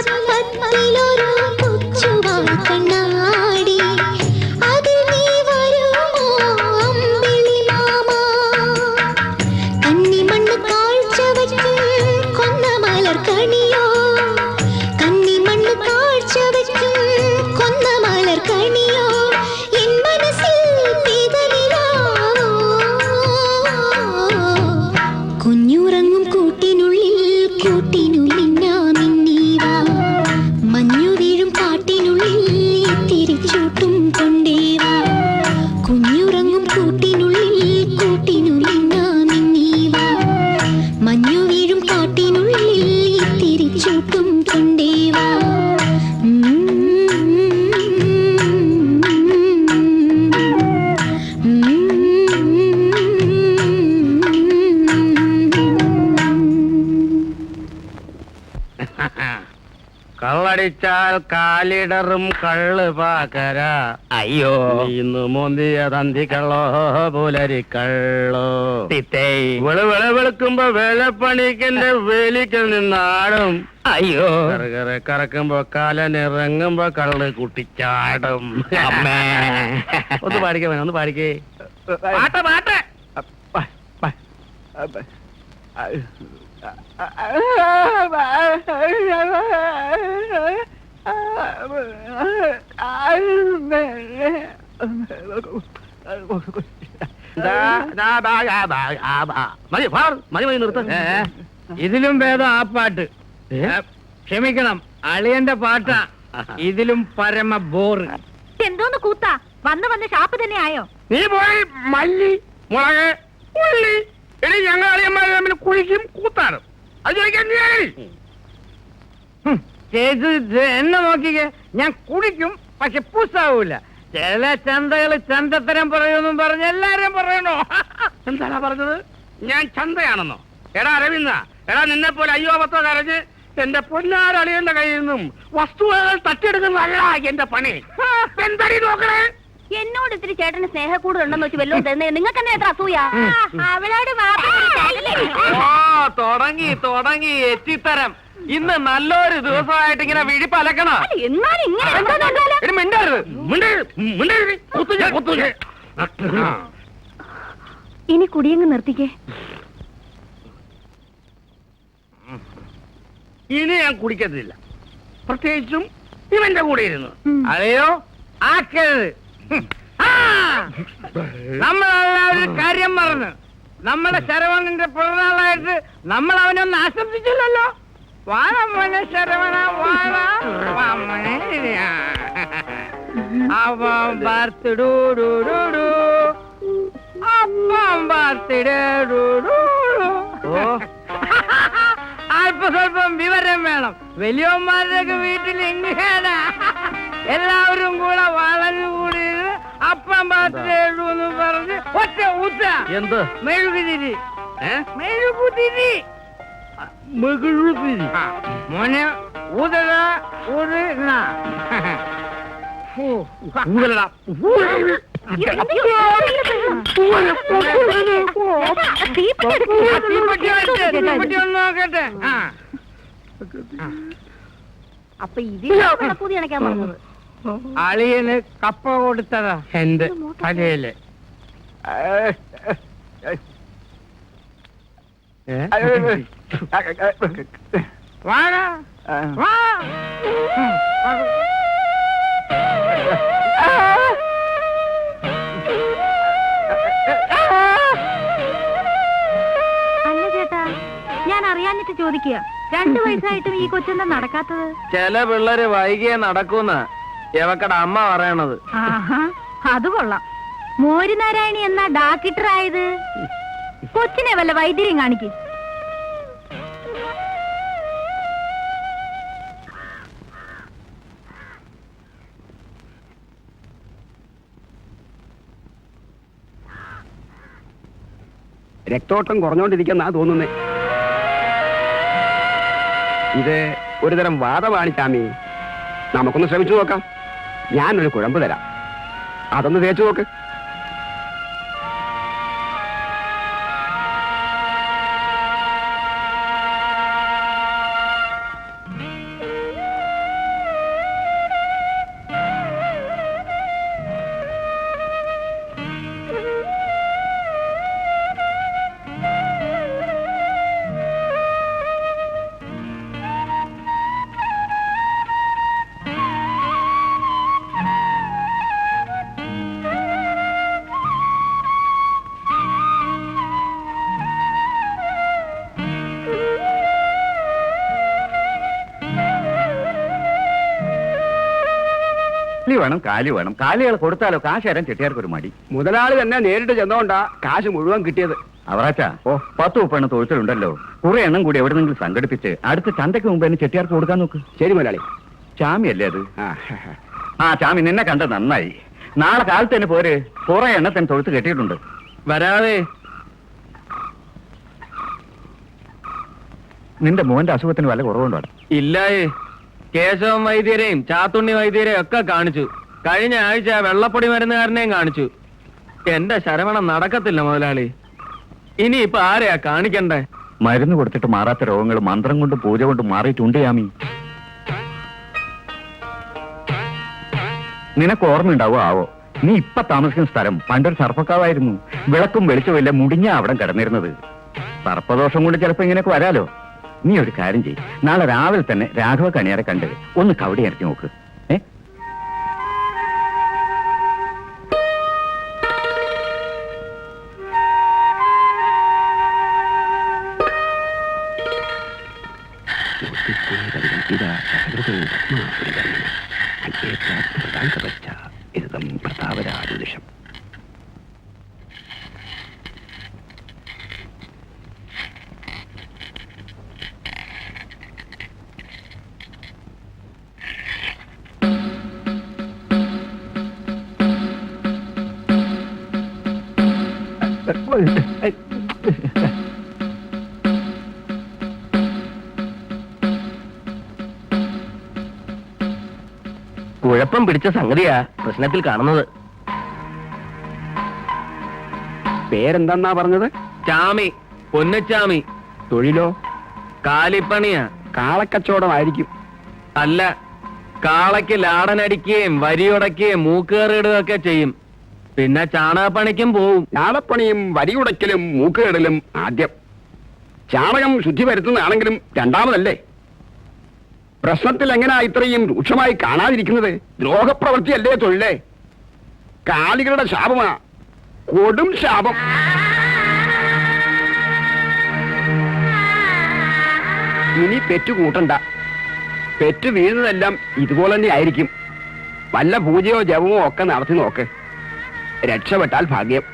ചെപ്പത്തിലൊരു കൊച്ചുവാൾ കണ്ണാടി അതിൽ നീ വരുമോ അമ്പിളി മാമ കന്നിമണ്ണ് കാഴ്ച വെച്ച് കൊന്ന മലർക്കണിയോ കന്നിമണ്ണ് കാഴ്ച വെച്ച് കൊന്ന മലർക്കണിയോ എൻ മനസ്സിൽ പിതറിനാവോ കുഞ്ഞുറങ്ങും കൂട്ടിനുള്ളിൽ കൂട്ടിനുള്ളിന്നാമിന്നീവാ മഞ്ഞു വീഴും കാട്ടിനുള്ളിൽ തിരിച്ചൂട്ടും കൊണ്ടേവാ കുഞ്ഞുറങ്ങും കൂട്ടിനുള്ളിൽ കൂട്ടിനുള്ളിന്നാമിന്നീവാ മഞ്ഞു വീഴും കാട്ടിനുള്ളിൽ തിരിച്ചൂട്ടും കൊണ്ടേവാ കള്ളടിച്ചാൽ കാലിടറും കള്ള് പാക്കര അയ്യോ ഇന്ന് മോന്തിയ തന്തി കള്ളോ പുലരി കള്ളോ വെളുക്കുമ്പോ വേലപ്പണിക്കെന്റെ വേലിക്കൽ നിന്നാടും അയ്യോ കറകറെ കറക്കുമ്പോ കാലനിറങ്ങുമ്പോ കള്ള് കുട്ടിച്ചാടും അമ്മേ. ഒന്ന് പാടിക്കേ ഒന്ന് പാടിക്കേ പാട്ട് പാട്ട് മതി മതി മതി നിർത്ത ഇതിലും ഭേദം ആ പാട്ട് ക്ഷമിക്കണം, അളിയന്റെ പാട്ടാ ഇതിലും പരമ ബോറ്. എന്തോന്ന് കൂത്താ വന്ന് വന്ന് ഷാപ്പ് തന്നെ ആയോ? നീ പോയി മല്ലി മുളക് ഉള്ളി എടി ഞങ്ങൾ അളിയന്മാർ തമ്മിൽ കുഴിക്കും കൂത്താടും അത് ചോദിക്കാൻ നീ ആര്? ചേച്ചി എന്നെ നോക്കിക്കേ, ഞാൻ കുടിക്കും പക്ഷെ പൂസാവൂല. ചില ചന്തകള് ചന്തത്തരം പറയുമെന്നും പറഞ്ഞ് എല്ലാരും പറയണോ? എന്താണ് പറഞ്ഞത്? ഞാൻ ചന്തയാണെന്നോ? എടാ അരവിന്ദ, എടാ നിന്നെ പോലെ അയ്യോ പത്തോ കരഞ്ഞ് എന്റെ പൊന്നാരളിയന്റെ കയ്യിൽ നിന്നും വസ്തുവകൾ തട്ടിയെടുക്കുന്നതല്ല എന്റെ പണി. എന്താടി നോക്കണേ? എന്നോട് ഇത്തിരി ചേട്ടന് സ്നേഹക്കൂടുണ്ടെന്ന് വെച്ച് വല്ലതും തരുന്നേ നിങ്ങൾക്ക് തന്നെ എത്ര അസൂയ അവളോട് തുടങ്ങി തുടങ്ങി എത്തിത്തരം. ഇന്ന് നല്ലൊരു ദിവസമായിട്ട് ഇങ്ങനെ വിഴിപ്പലക്കണ. എന്നാലും ഇങ്ങനെ മിണ്ടരുത് മിണ്ടരുത്. ഇനി കുടിയങ്ങ് നിർത്തിക്കേ. ഇനി ഞാൻ കുടിക്കത്തില്ല, പ്രത്യേകിച്ചും ഇവന്റെ കൂടെ ഇരുന്നു. അതെയോ ആക്കരുത്. നമ്മളെല്ലാവരും കാര്യം പറഞ്ഞു. നമ്മുടെ ശരവണന്റെ പിറന്നാളായിട്ട് നമ്മൾ അവനൊന്ന് ആശംസിച്ചില്ലല്ലോ. വാഴമോനെ ശരവണ വാഴ അവൻ ബർത്ത്ഡൂ അപ്പം ബർത്ത്ഡേ അല്പസ്വല്പം വിവരം വേണം. വലിയവന്മാരുടെയൊക്കെ വീട്ടിൽ ഇങ്ങനെ എല്ലാവരും കൂടെ വളഞ്ഞുകൂടി അപ്പം ബർത്ത്ഡേ എന്ന് പറഞ്ഞ് ഒറ്റ ഊത്ത. എന്ത് മെഴുകുതിരി? മെഴുകുതിരി മെഴുകുതിരി മോനെ ഊതട ഊതട. നോക്കട്ടെ. അപ്പൊ ഇതിന് പുതിയ അണയ്ക്കാൻ പറഞ്ഞത് അളിയന് കപ്പ കൊടുത്തതാ എന്റെ തലയില്. വാഴ വാ. അല്ല ചേട്ടാ, ഞാൻ അറിയാഞ്ഞിട്ട് ചോദിക്കുക, 2 വയസ്സായിട്ടും ഈ കൊച്ചെന്താ നടക്കാത്തത്? ചില പിള്ളേര് വൈകിയേ നടക്കൂന്ന എവക്കട അമ്മ പറയണത്. ആഹാ, അത് കൊള്ളാം. മോരുനാരായണി എന്നാ ഡാക്ടർ ആയത്? കൊച്ചിനെ വല്ല വൈദ്യരെയും കാണിക്കും. രക്തോട്ടം കുറഞ്ഞോണ്ടിരിക്കുന്ന തോന്നുന്നേ. ഇത് ഒരുതരം വാദമാണ് ചാമി. നമുക്കൊന്ന് ശ്രമിച്ചു നോക്കാം. ഞാനൊരു കുഴമ്പ് തരാം, അതൊന്ന് തേച്ചു നോക്ക്. കട്ട്ലി വേണം, കാലി വേണം. കാലികൾ കൊടുത്താലോ കാശ് തരാൻ ചെട്ടിയാർക്ക് ഒരു മടി. മുതലാളി തന്നെ നേരിട്ട് ചെന്നോണ്ടാ കാശ് മുഴുവൻ കിട്ടിയത്. അവറാച്ചാ, 10-30 തൊഴുത്തിലുണ്ടല്ലോ, കുറെ എണ്ണം കൂടി എവിടെന്നെങ്കിലും സംഘടിപ്പിച്ച് അടുത്ത ചന്തയ്ക്ക് മുമ്പ് തന്നെ ചെട്ടിയാർക്ക് കൊടുക്കാൻ നോക്ക്. ശരി മുതലാളി. ചാമിയല്ലേ അത്? ആ ചാമി, നിന്നെ കണ്ട നന്നായി. നാളെ കാലത്ത് തന്നെ പോര്, കുറെ എണ്ണത്തിന് തൊഴുത്ത് കെട്ടിയിട്ടുണ്ട്. വരാതെ. നിന്റെ മോന്റെ അസുഖത്തിന് വല്ല കുറവുണ്ടോ? ഇല്ലായേ. കേശവൻ വൈദ്യരെയും ചാത്തുണ്ണി വൈദ്യരെയും ഒക്കെ കാണിച്ചു. കഴിഞ്ഞ ആഴ്ച വെള്ളപ്പൊടി മരുന്നുകാരനെയും കാണിച്ചു. എന്റെ ശരവണം നടക്കത്തില്ല മുതലാളി. ഇനിയിപ്പൊ ആരെയാ കാണിക്കണ്ടേ? മരുന്ന് കൊടുത്തിട്ട് മാറാത്ത രോഗങ്ങൾ മന്ത്രം കൊണ്ടും പൂജ കൊണ്ടും മാറിയിട്ടുണ്ട് യാമി. നിനക്ക് ഓർമ്മയുണ്ടാവോ ആവോ, നീ ഇപ്പൊ താമസിക്കുന്ന സ്ഥലം പണ്ടൊരു സർപ്പക്കാവായിരുന്നു. വിളക്കും വെളിച്ചമില്ല, മുടിഞ്ഞ അവിടെ കിടന്നിരുന്നത്. സർപ്പദോഷം കൊണ്ട് ചിലപ്പോ ഇങ്ങനെയൊക്കെ വരാലോ. നീ ഒരു കാര്യം ചെയ്യ്, നാളെ രാവിലെ തന്നെ രാഘവ കണിയാരെ കണ്ട് ഒന്ന് കവടി ഇറക്കി നോക്ക്. പ്രതാപരാജുഷം കുഴപ്പം പിടിച്ച സംഗതിയാ പ്രശ്നത്തിൽ കാണുന്നത്. പേരെന്താ പറഞ്ഞത്? ചാമി, പൊന്നച്ചാമി. തൊഴിലോ? കാലിപ്പണിയാ. കാളക്കച്ചവടമായിരിക്കും. അല്ല, കാളയ്ക്ക് ലാടനടിക്കുകയും വരിയുടയ്ക്കുകയും മൂക്കേറിടുകയും ഒക്കെ ചെയ്യും. പിന്നെ ചാണകപ്പണിക്കും പോവും. ഞാളപ്പണിയും വരിയുടയ്ക്കലും മൂക്കുകേടലും ആദ്യം. ചാണകം ശുദ്ധി വരുത്തുന്നതാണെങ്കിലും രണ്ടാമതല്ലേ. പ്രശ്നത്തിൽ എങ്ങനെയാ ഇത്രയും രൂക്ഷമായി കാണാതിരിക്കുന്നത്? ദ്രോഹപ്രവൃത്തിയല്ലേ തൊഴിലേ? കാലികളുടെ ശാപമാ, കൊടും ശാപം. ഇനി പെറ്റു കൂട്ടണ്ട. പെറ്റു വീഴുന്നതെല്ലാം ഇതുപോലെ തന്നെ ആയിരിക്കും. വല്ല പൂജയോ ജപമോ ഒക്കെ നടത്തി നോക്ക്. രക്ഷപ്പെട്ടാൽ ഭാഗ്യം.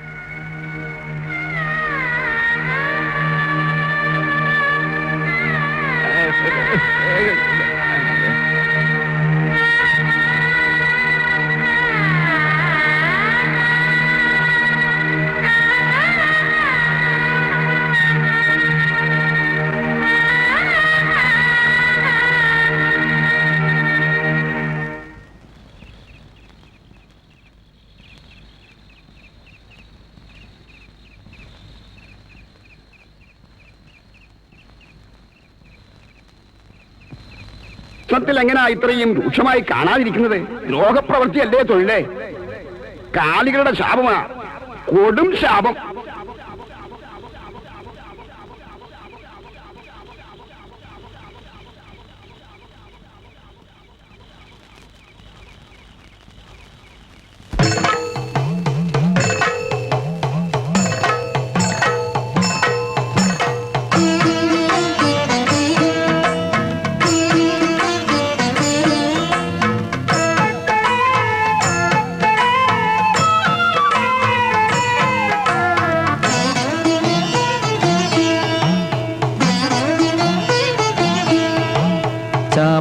പ്രശ്നത്തിൽ എങ്ങനെയാ ഇത്രയും രൂക്ഷമായി കാണാതിരിക്കുന്നത്? ദ്രോഹപ്രവൃത്തിയല്ലേ തൊഴിലേ? കാലികളുടെ ശാപമാ, കൊടും ശാപം.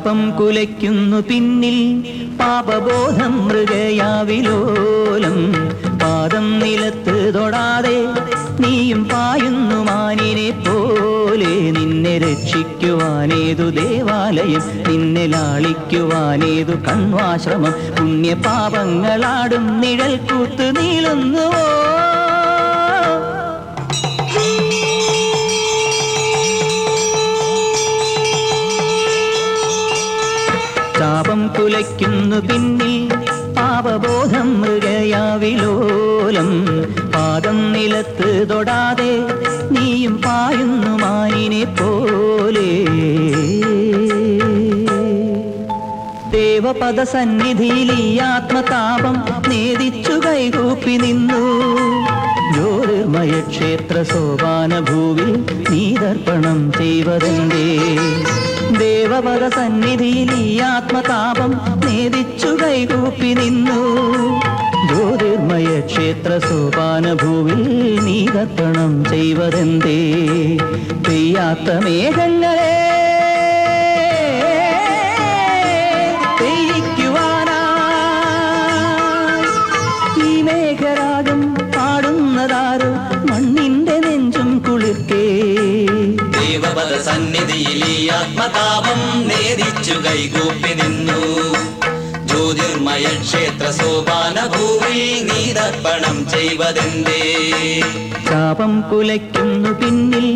പാപം കുലയ്ക്കുന്നു പിന്നിൽ പാപബോധം മൃഗയാവിലോലം പാദം നിലത്ത് തൊടാതെ നീയും പായുന്നു മാനിനെ പോലെ നിന്നെ രക്ഷിക്കുവാനേതു ദേവാലയം നിന്നെ ലാളിക്കുവാനേതു കണ്വാശ്രമം പുണ്യപാപങ്ങളാടും നിഴൽ കൂത്ത് നീളുന്നുവോ പാപം കുലയ്ക്കുന്നു പിന്നിൽ പാപബോധം മൃഗയാവിലോലം പാദം നിലത്ത് തൊടാതെ നീയും പായുന്നു മാനിനെ പോലെ ദേവപദ സന്നിധിയിൽ ഈ ആത്മതാപം നേദിച്ചു കൈകൂപ്പി നിന്നു ജ്യോതിർമയ ക്ഷേത്ര സോപാന ഭൂവിൽ നീതർപ്പണം ചെയ്വതെന്തേ ദേവപദ സന്നിധിയിൽ ഈ ആത്മതാപം നേദിച്ചു കൈകൂപ്പി നിന്നു. ജ്യോതിർമയ ക്ഷേത്ര സോപാന ഭൂവിൽ നീ തർപ്പണം ചെയ്വതെന്തേ? പെയ്യാത്ത മേഘങ്ങളെ ഈ മേഘരാഗം പാടുന്നതാരോ മണ്ണിന്റെ നെഞ്ചും കുളിർക്കേ. ദേവപദ സന്നിധിയിൽ ഈ ആത്മതാപം നേദിച്ചു കൈകൂപ്പി നിന്നു. ജ്യോതിർമയ ക്ഷേത്ര സോപാന ഭൂവിൽ നീ തർപ്പണം ചെയ്വതെന്തേ? ശാപം കുലയ്ക്കുന്നു പിന്നിൽ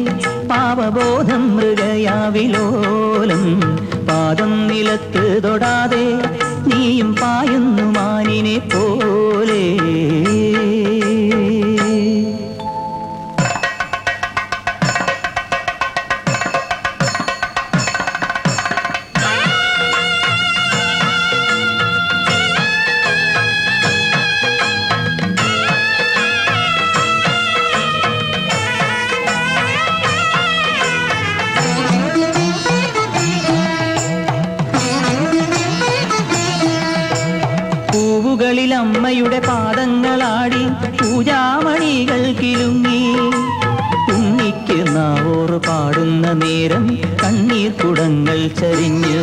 പാപബോധം മൃഗയാവിലോലം. പാദം നിലത്ത് തൊടാതെ നീയും പായുന്നു മാനിനെ പോലെ. പൂവുകളിൽ അമ്മയുടെ പാദങ്ങളാടി പൂജാമണികൾ കിലുങ്ങി. ഉണ്ണിക്ക് നാവോറ് പാടുന്ന നേരം കണ്ണീർ കുടങ്ങൾ ചരിഞ്ഞു.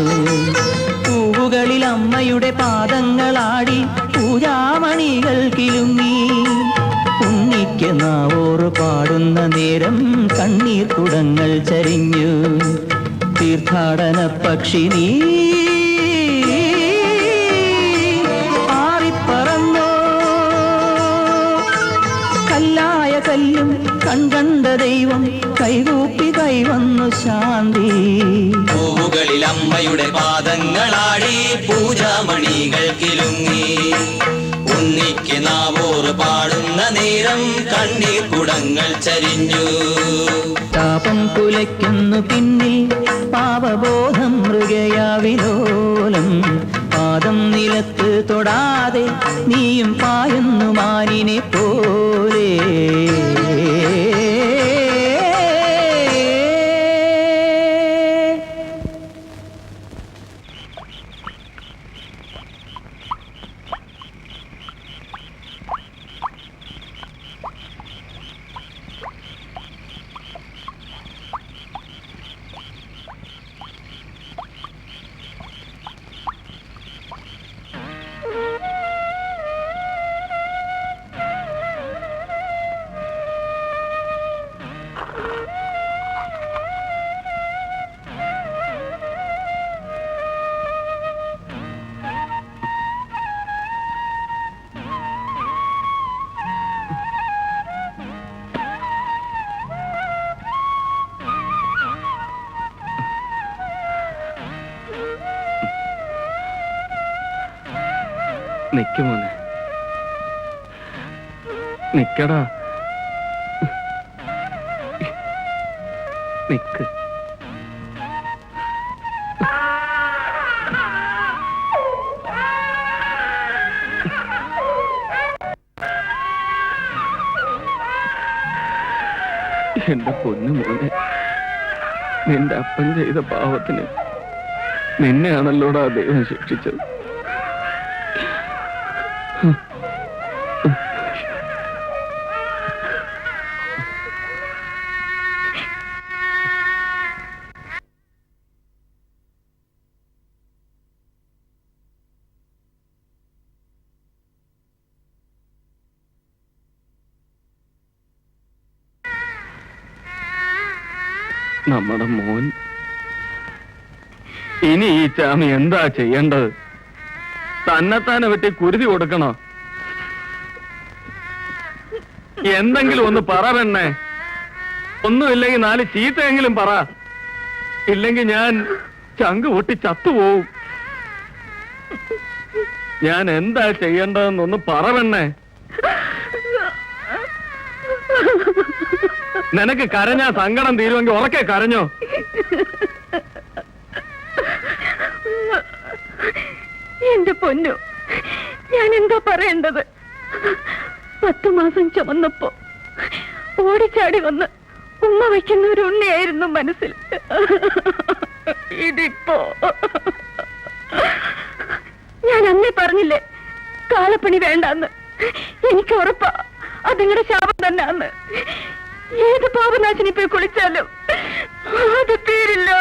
പൂവുകളിൽ അമ്മയുടെ പാദങ്ങളാടി പൂജാമണികൾ കിലുങ്ങി. ഉണ്ണിക്ക് നാവോറ് പാടുന്ന നേരം കണ്ണീർ കുടങ്ങൾ ചരിഞ്ഞു. തീർത്ഥാടന പക്ഷി നീ കല്ലായ കല്ലും കൺകണ്ട ദൈവം കൈകൂപ്പി കൈവന്നു ശാന്തി. പൂവുകളിൽ അമ്മയുടെ പാദങ്ങളാടി പൂജാമണികൾ കിലുങ്ങി. ഉണ്ണിക്ക് നാവോറ് പാടുന്ന നേരം കണ്ണീർ കുടങ്ങൾ ചരിഞ്ഞു. താപം കുലയ്ക്കുന്നു പിന്നിൽ പാപബോധം മൃഗയാവിലോലം. പാദം നിലത്ത് തൊടാതെ നീയും പായുന്നു മാനിനെ പോലെ. നിക്കുമോനെ, നിക്കടാ, നിക്ക്. എന്റെ പൊന്നു മോനെ, നിന്റെ അപ്പൻ ചെയ്ത പാവത്തിന് നിന്നെയാണല്ലോടാ ദൈവം ശിക്ഷിച്ചത്. നമ്മുടെ മോൻ ഇനി ഈ ചാമി എന്താ ചെയ്യേണ്ടത്? തന്നെത്താനെ വെട്ടി കുരുതി കൊടുക്കണോ? എന്തെങ്കിലും ഒന്ന് പറ പെണ്ണേ. ഒന്നുമില്ലെങ്കിൽ 4 ചീത്തയെങ്കിലും പറ. ഇല്ലെങ്കിൽ ഞാൻ ചങ്ക് പൊട്ടി ചത്തുപോവും. ഞാൻ എന്താ ചെയ്യേണ്ടതെന്നൊന്ന് പറ പെണ്ണേ. നിനക്ക് കരഞ്ഞാ സങ്കടം തീരുമെങ്കിൽ ഉറക്കെ കരഞ്ഞോ. എന്റെ പൊന്നു, ഞാൻ എന്താ പറയേണ്ടത്? 10 മാസം ചുമന്നപ്പോ ഓടിച്ചാടി വന്ന് ഉമ്മ വയ്ക്കുന്ന ഒരു ഉണ്ണിയായിരുന്നു മനസ്സിൽ. ഇതിപ്പോ ഞാൻ അന്നേ പറഞ്ഞില്ലേ കാളപ്പണി വേണ്ടെന്ന്. എനിക്ക് ഉറപ്പാ അത് നിങ്ങളുടെ ശാപം തന്നെയാന്ന്. ഏത് പാപനാശിനി പോയി കുളിച്ചാലും അത് തീരില്ല.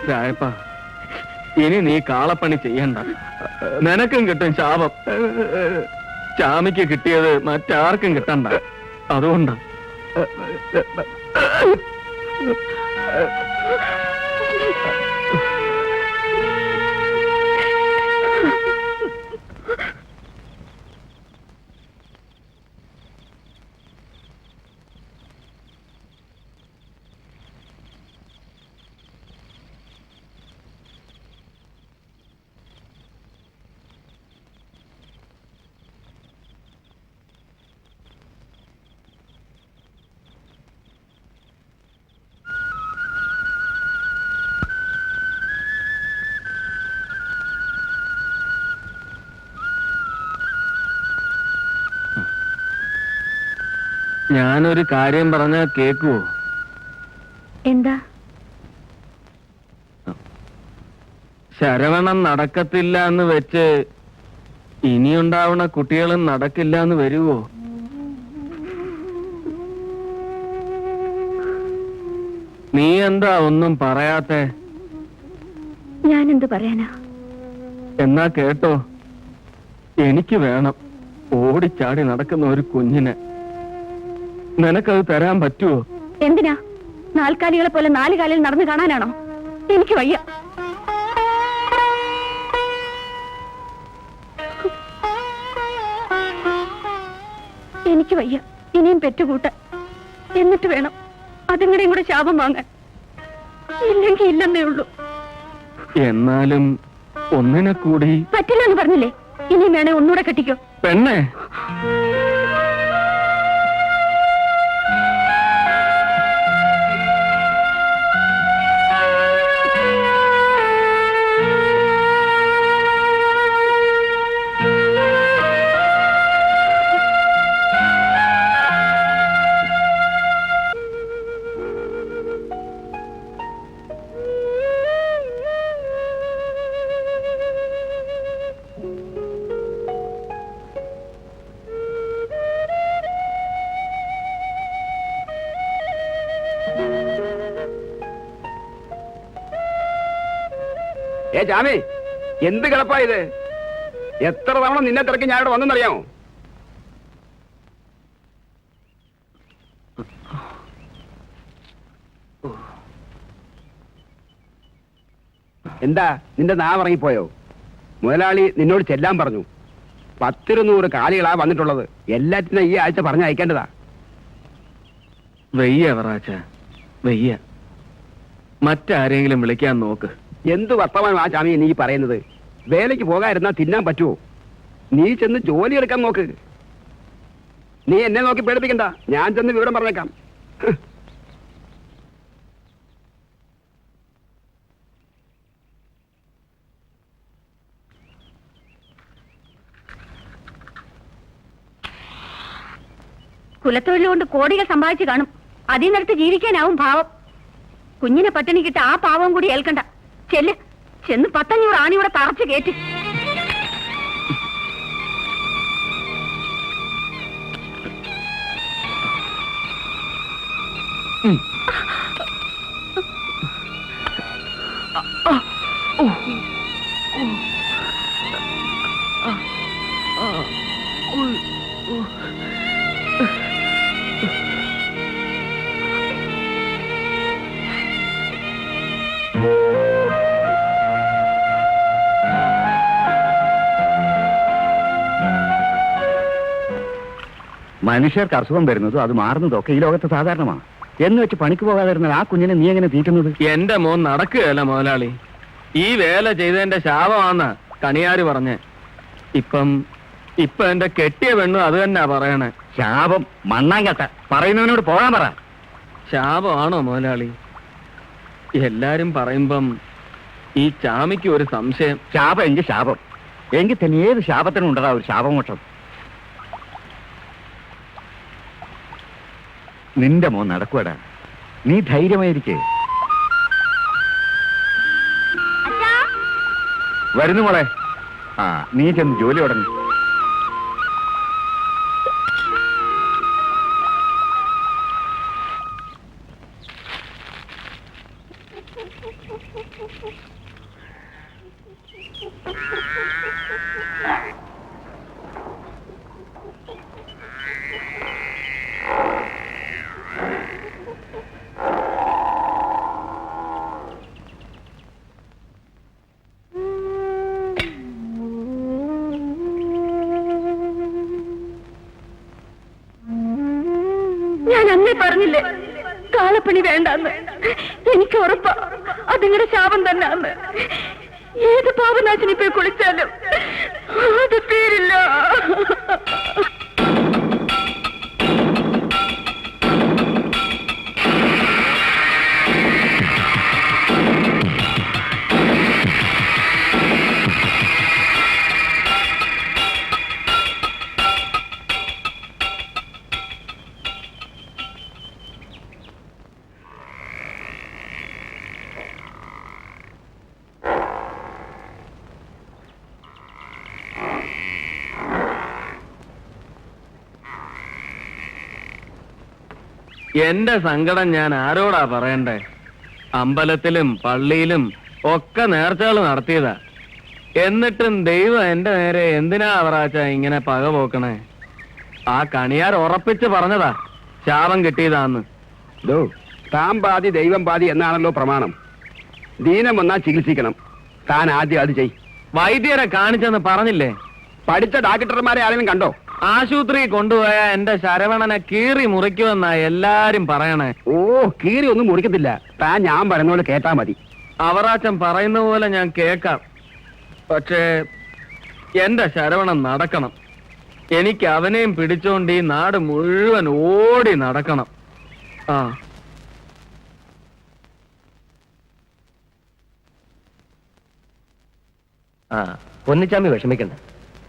രായപ്പ, ഇനി നീ കാളപ്പണി ചെയ്യണ്ട. നിനക്കും കിട്ടും ശാപം. ചാമിക്ക് കിട്ടിയത് മറ്റാർക്കും കിട്ടണ്ട. അതുകൊണ്ടാ. ഞാനൊരു കാര്യം പറഞ്ഞാൽ കേക്കുവോ? എന്താ? ശരവണം നടക്കത്തില്ല എന്ന് വെച്ച് ഇനിയുണ്ടാവുന്ന കുട്ടികളും നടക്കില്ല എന്ന് വരുവോ? നീ എന്താ ഒന്നും പറയാത്തെ? ഞാനെന്ത് പറയാനാ? എന്നാ കേട്ടോ, എനിക്ക് വേണം ഓടിച്ചാടി നടക്കുന്ന ഒരു കുഞ്ഞിനെ. നിനക്കത് തരാൻ പറ്റുമോ? എന്തിനാ? നാൽക്കാലികളെ പോലെ 4 കാലിൽ നടന്നു കാണാനാണോ? എനിക്ക് വയ്യ. എനിക്ക് വയ്യ ഇനിയും പെറ്റുകൂട്ട. എന്നിട്ട് വേണം അതുങ്ങളുടെയും കൂടെ ശാപം വാങ്ങാൻ. ഇല്ലെങ്കിൽ ഇല്ലെന്നേ ഉള്ളൂ. എന്നാലും ഒന്നിനെ കൂടി പറ്റില്ലെന്ന് പറഞ്ഞില്ലേ? ഇനിയും വേണേ ഒന്നുകൂടെ കെട്ടിക്കോ. പെണ്ണേ, ജാമി, എന്ത് കിടപ്പായത്? എത്ര തവണ നിന്നെ തിരക്കി ഞാൻ ഇവിടെ വന്നെന്നറിയാമോ? എന്താ നിന്റെ നാവ് ഇറങ്ങിപ്പോയോ? മുതലാളി നിന്നോട് ചെല്ലാൻ പറഞ്ഞു. 10-100 കാലികളാ വന്നിട്ടുള്ളത്. എല്ലാറ്റിനും ഈ ആഴ്ച പറഞ്ഞയക്കേണ്ടതാ. വെയ്യ വറാച്ച, വെയ്യ. മറ്റാരെങ്കിലും വിളിക്കാൻ നോക്ക്. എന്ത് വർത്തമാനം ആ ചാമി നീ പറയുന്നത്? വേലയ്ക്ക് പോകാതിരുന്നാ തിന്നാൻ പറ്റുമോ? നീ ചെന്ന് ജോലി എടുക്കാൻ നോക്ക്. നീ എന്നെ നോക്കി പേടിപ്പിക്കണ്ട, ഞാൻ ചെന്ന് വിവരം പറഞ്ഞേക്കാം. കുലത്തൊഴിൽ കൊണ്ട് കോടികൾ സമ്പാദിച്ചു കാണും. അതിൽ നിന്നെടുത്ത് ജീവിക്കാനാവും ഭാവം. കുഞ്ഞിനെ പട്ടിണിക്കിട്ട് ആ പാവം കൂടി ഏൽക്കണ്ട. ചെന്ന് 500 ആണിയുടെ തറച്ചു കയറ്റി. മനുഷ്യർക്ക് അസുഖം വരുന്നതും അത് മാറുന്നതൊക്കെ ഈ ലോകത്ത് സാധാരണമാണ്. എന്ന് വെച്ച് പണിക്ക് പോകാതിരുന്നാൽ ആ കുഞ്ഞിനെ നീ എങ്ങനെ തീറ്റുന്നത്? എന്റെ മോൻ നടക്കുകയല്ല മുതലാളി. ഈ വേല ചെയ്തതിന്റെ ശാപമാണെന്നാ കണിയാര് പറഞ്ഞേ. ഇപ്പൊ എന്റെ കെട്ടിയ പെണ്ണും അത് തന്നെയാ പറയണേ. ശാപം മണ്ണാങ്കട്ട. പറയുന്നവനോട് പോകാൻ പറ. ശാപമാണോ മുതലാളി? എല്ലാരും പറയുമ്പം ഈ ചാമിക്ക് ഒരു സംശയം. ശാപം എങ്കിൽ ശാപം, എങ്കിൽ തന്നെ ഏത് ശാപത്തിനും ഉണ്ടതാ ഒരു ശാപമോഷം. നിന്റെ മോൻ നടക്കുവടാ, നീ ധൈര്യമായിരിക്കേ. വരുന്നു മോളെ. ആ, നീ ചെന്ന് ജോലി തുടങ്ങി. ഞാൻ അന്നേ പറഞ്ഞില്ലേ കാളപ്പണി വേണ്ടെന്ന്. എനിക്ക് ഉറപ്പാ അത് നിങ്ങളുടെ ശാപം തന്നെ അന്ന്. ഏത് പാപനാശിനി പോയി കുളിച്ചാലും അത് തീരില്ല. എന്റെ സങ്കടം ഞാൻ ആരോടാ പറയണ്ടേ? അമ്പലത്തിലും പള്ളിയിലും ഒക്കെ നേർച്ചകൾ നടത്തിയതാ. എന്നിട്ടും ദൈവം എന്റെ നേരെ എന്തിനാ അവറാച്ച ഇങ്ങനെ പക പോക്കണേ? ആ കണിയാർ ഉറപ്പിച്ച് പറഞ്ഞതാ ശാപം കിട്ടിയതാന്ന്. താൻ പാതി ദൈവം പാതി എന്നാണല്ലോ പ്രമാണം. ദീനം വന്നാൽ ചികിത്സിക്കണം. താൻ ആദ്യം അത് ചെയ്. വൈദ്യരെ കാണിച്ചെന്ന് പറഞ്ഞില്ലേ? പഠിച്ച ഡോക്ടർമാരെ ആരെങ്കിലും കണ്ടോ? ആശുപത്രി കൊണ്ടുപോയ എന്റെ ശരവണനെ കീറി മുറിക്കുമെന്നാ എല്ലാരും പറയണേ. ഓ, കീറി ഒന്നും മുറിക്കത്തില്ല. താൻ ഞാൻ പറയുന്ന പോലെ കേട്ടാ മതി. അവറാച്ചൻ പറയുന്ന പോലെ ഞാൻ കേക്കാം. പക്ഷേ എന്റെ ശരവണൻ നടക്കണം. എനിക്ക് അവനെയും പിടിച്ചോണ്ട് ഈ നാട് മുഴുവൻ ഓടി നടക്കണം. പൊന്നിച്ചാമി വിഷമിക്കണ്ട.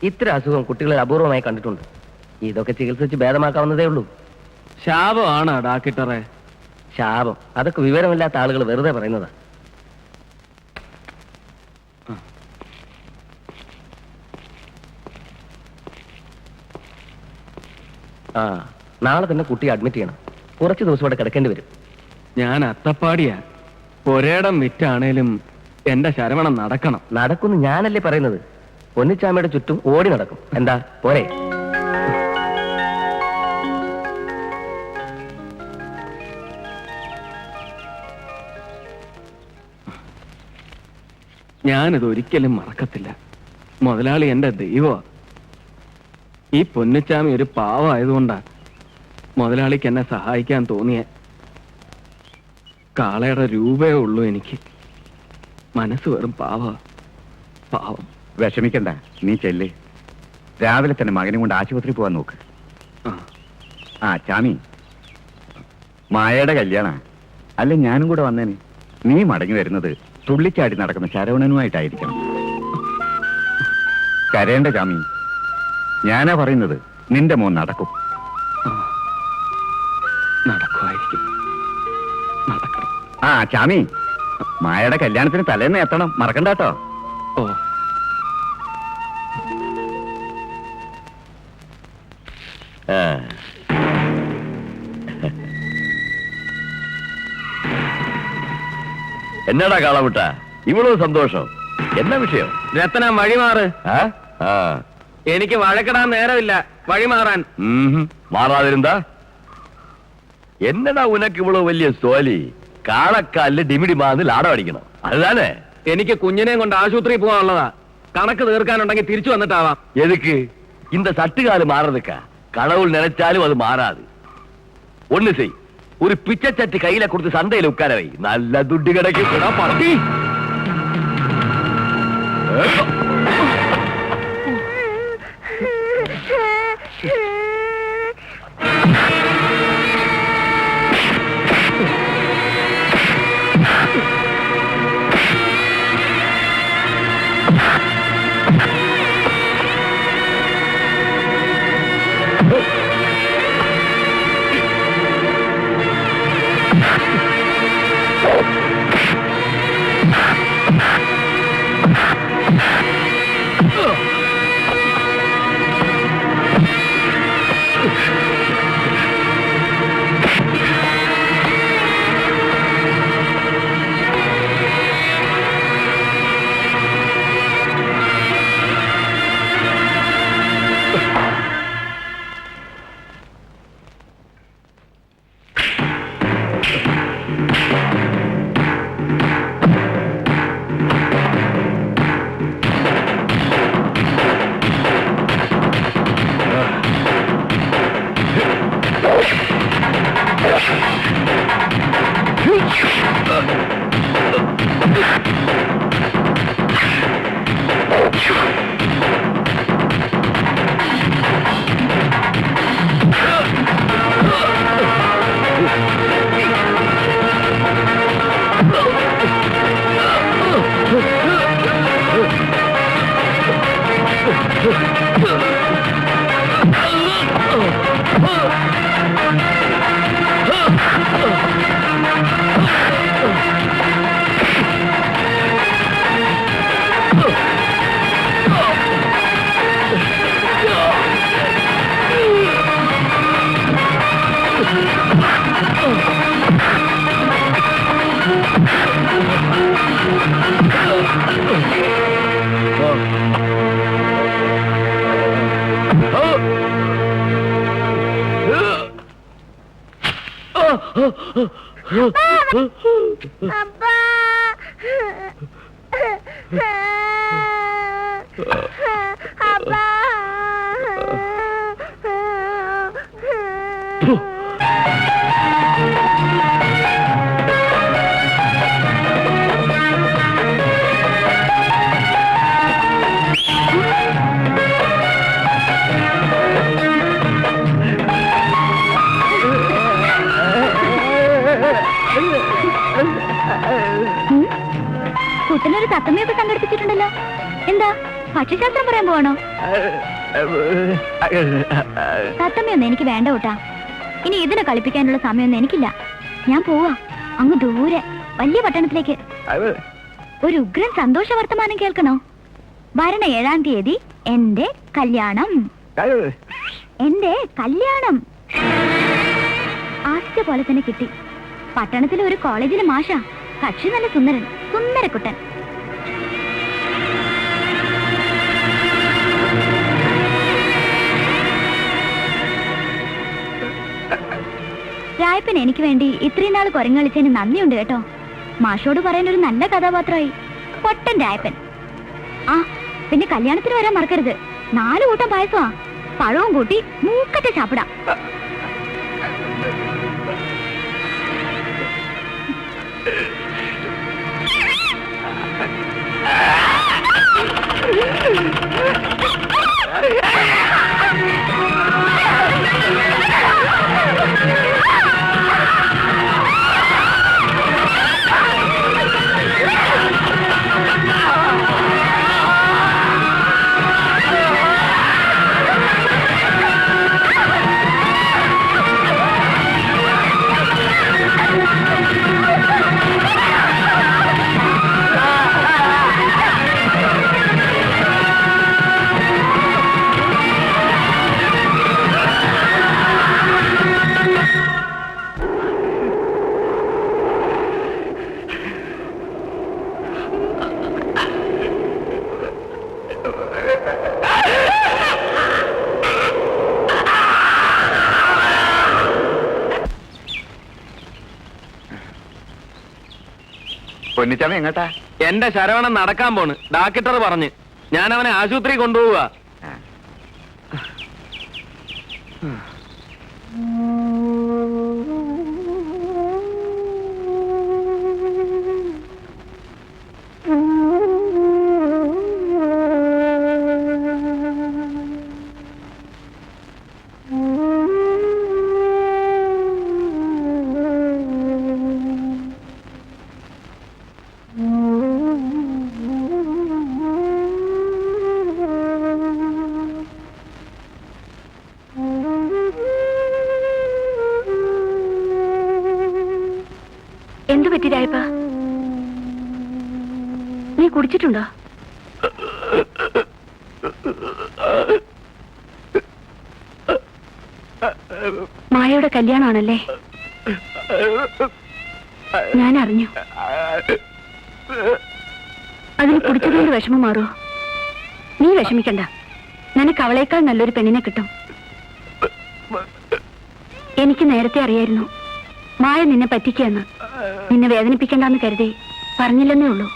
ഇത്ര അസുഖം കുട്ടികളെ അപൂർവമായി കണ്ടിട്ടുണ്ട്. ഇതൊക്കെ ചികിത്സിച്ച് ഭേദമാക്കാവുന്നതേ ഉള്ളൂ. ശാപമാണ് ഡാക്ടറെ. ശാപം അതൊക്കെ വിവരമില്ലാത്ത ആളുകൾ വെറുതെ പറയുന്നതാ. നാളെ തന്നെ കുട്ടിയെ അഡ്മിറ്റ് ചെയ്യണം. കുറച്ച് ദിവസം ഇവിടെ കിടക്കേണ്ടി വരും. ഞാൻ അത്തപ്പാടിയാ. ഒരേടം വിറ്റാണേലും എന്റെ ശരവണം നടക്കണം. നടക്കുന്നു ഞാനല്ലേ പറയുന്നത്. പൊന്നിച്ചാമയുടെ ചുറ്റും ഓടി നടക്കും. എന്താ പോരെ? ഞാനിത് ഒരിക്കലും മറക്കത്തില്ല. മുതലാളി എന്റെ ദൈവമാ. ഈ പൊന്നിച്ചാമി ഒരു പാവമായതുകൊണ്ടാ മുതലാളിക്ക് എന്നെ സഹായിക്കാൻ തോന്നിയ. കാളയുടെ രൂപയേ ഉള്ളൂ എനിക്ക്. മനസ്സ് വെറും പാവം. വിഷമിക്കണ്ട, നീ ചെല്ല്. രാവിലെ തന്നെ മകനെ കൊണ്ട് ആശുപത്രി പോവാൻ നോക്ക്. ആ ചാമി, മായയുടെ കല്യാണ അല്ല ഞാനും കൂടെ വന്നേനെ. നീ മടങ്ങി വരുന്നത് തുള്ളിച്ചാടി നടക്കുന്ന ശരവണനുമായിട്ടായിരിക്കണം. കരയേണ്ട ചാമി, ഞാനാ പറയുന്നത്. നിന്റെ മോൻ നടക്കും. നടക്കുമായിരിക്കും. നടക്കണം. ആ ചാമി, മായയുടെ കല്യാണത്തിന് തലേന്ന് എത്തണം, മറക്കണ്ട കേട്ടോ. ഓ, എന്നടാ കാളവിട്ട ഇവളോ സന്തോഷം? എന്നാ വിഷയം? രത്നം വഴിമാറ്. എനിക്ക് വഴക്കിടാൻ നേരമില്ല. വഴിമാറാൻ. മാറാതിരുന്നാ എന്നടാ ഉനക്ക് ഇവളോ വലിയ സോലി? കാളക്കാലില് ഡിമിഡിമാന്ന് ലാടം അടിക്കണം, അതുതാനേ? എനിക്ക് കുഞ്ഞിനെയും കൊണ്ട് ആശുപത്രി പോകാനുള്ളതാ. കണക്ക് തീർക്കാനുണ്ടെങ്കിൽ തിരിച്ചു വന്നിട്ടാവാം. എതുക്ക് இந்த சட்டுக்காலு மாறதுக்கா? கடவுள் நினைச்சாலும் அது மாறாது. ஒண்ணு செய், ஒரு பிச்சை சட்டி கையில கொடுத்து சந்தையில உட்கார வை. நல்ல துட்டு கிடைக்கும். பட்டி കുട്ടനൊരു തത്തമ്മയൊക്കെ സംഘടിപ്പിച്ചിട്ടുണ്ടല്ലോ. എന്താ ഭക്ഷ്യശാസ്ത്രം പറയാൻ പോവാണോ? തത്തമ്മയൊന്നും എനിക്ക് വേണ്ട കൂട്ടാ. ഇനി ഇതിനെ കളിപ്പിക്കാനുള്ള സമയമൊന്നും എനിക്കില്ല. ഞാൻ പോവാ അങ്ങ് ദൂരെ വലിയ പട്ടണത്തിലേക്ക്. ഒരു ഉഗ്രൻ സന്തോഷ വർത്തമാനം കേൾക്കണോ? വരണ 7-ാം തീയതി എന്റെ കല്യാണം. എന്റെ കല്യാണം ആദ്യത്തെ പോലെ തന്നെ കിട്ടി. പട്ടണത്തിലെ ഒരു കോളേജിലെ മാഷ. കക്ഷി നല്ല സുന്ദരൻ, സുന്ദരക്കുട്ടൻ. രായപ്പൻ എനിക്ക് വേണ്ടി ഇത്രയും നാൾ കുരങ്ങളിച്ചതിന് നന്ദിയുണ്ട് കേട്ടോ. മാഷോട് പറയാൻ ഒരു നല്ല കഥാപാത്രമായി. പൊട്ടൻ രായപ്പൻ. ആ പിന്നെ കല്യാണത്തിന് വരാൻ മറക്കരുത്. 4 കൂട്ടം പായസമാ. പഴവും കൂട്ടി മൂക്കത്തെ ചാപ്പിടാം. പൊന്നിച്ചാമി എങ്ങട്ടാ? എന്റെ ശരവണൻ നടക്കാൻ പോണ്. ഡാക്ടർ പറഞ്ഞ് ഞാൻ അവനെ ആശുപത്രി കൊണ്ടുപോവുക. എന്തു പറ്റി രായപ്പ? നീ കുടിച്ചിട്ടുണ്ടോ? മായയുടെ കല്യാണമാണല്ലേ? ഞാൻ അറിഞ്ഞു. അതിന് കുടിച്ചതുകൊണ്ട് വിഷമം മാറുമോ? നീ വിഷമിക്കണ്ട. നിനക്ക് അവളേക്കാൾ നല്ലൊരു പെണ്ണിനെ കിട്ടും. എനിക്ക് നേരത്തെ അറിയായിരുന്നു മായ നിന്നെ പറ്റിക്കുകയെന്ന്. നിന്നെ വേദനിപ്പിക്കണ്ടെന്ന് കരുതി പറഞ്ഞില്ലെന്നേ ഉള്ളൂ.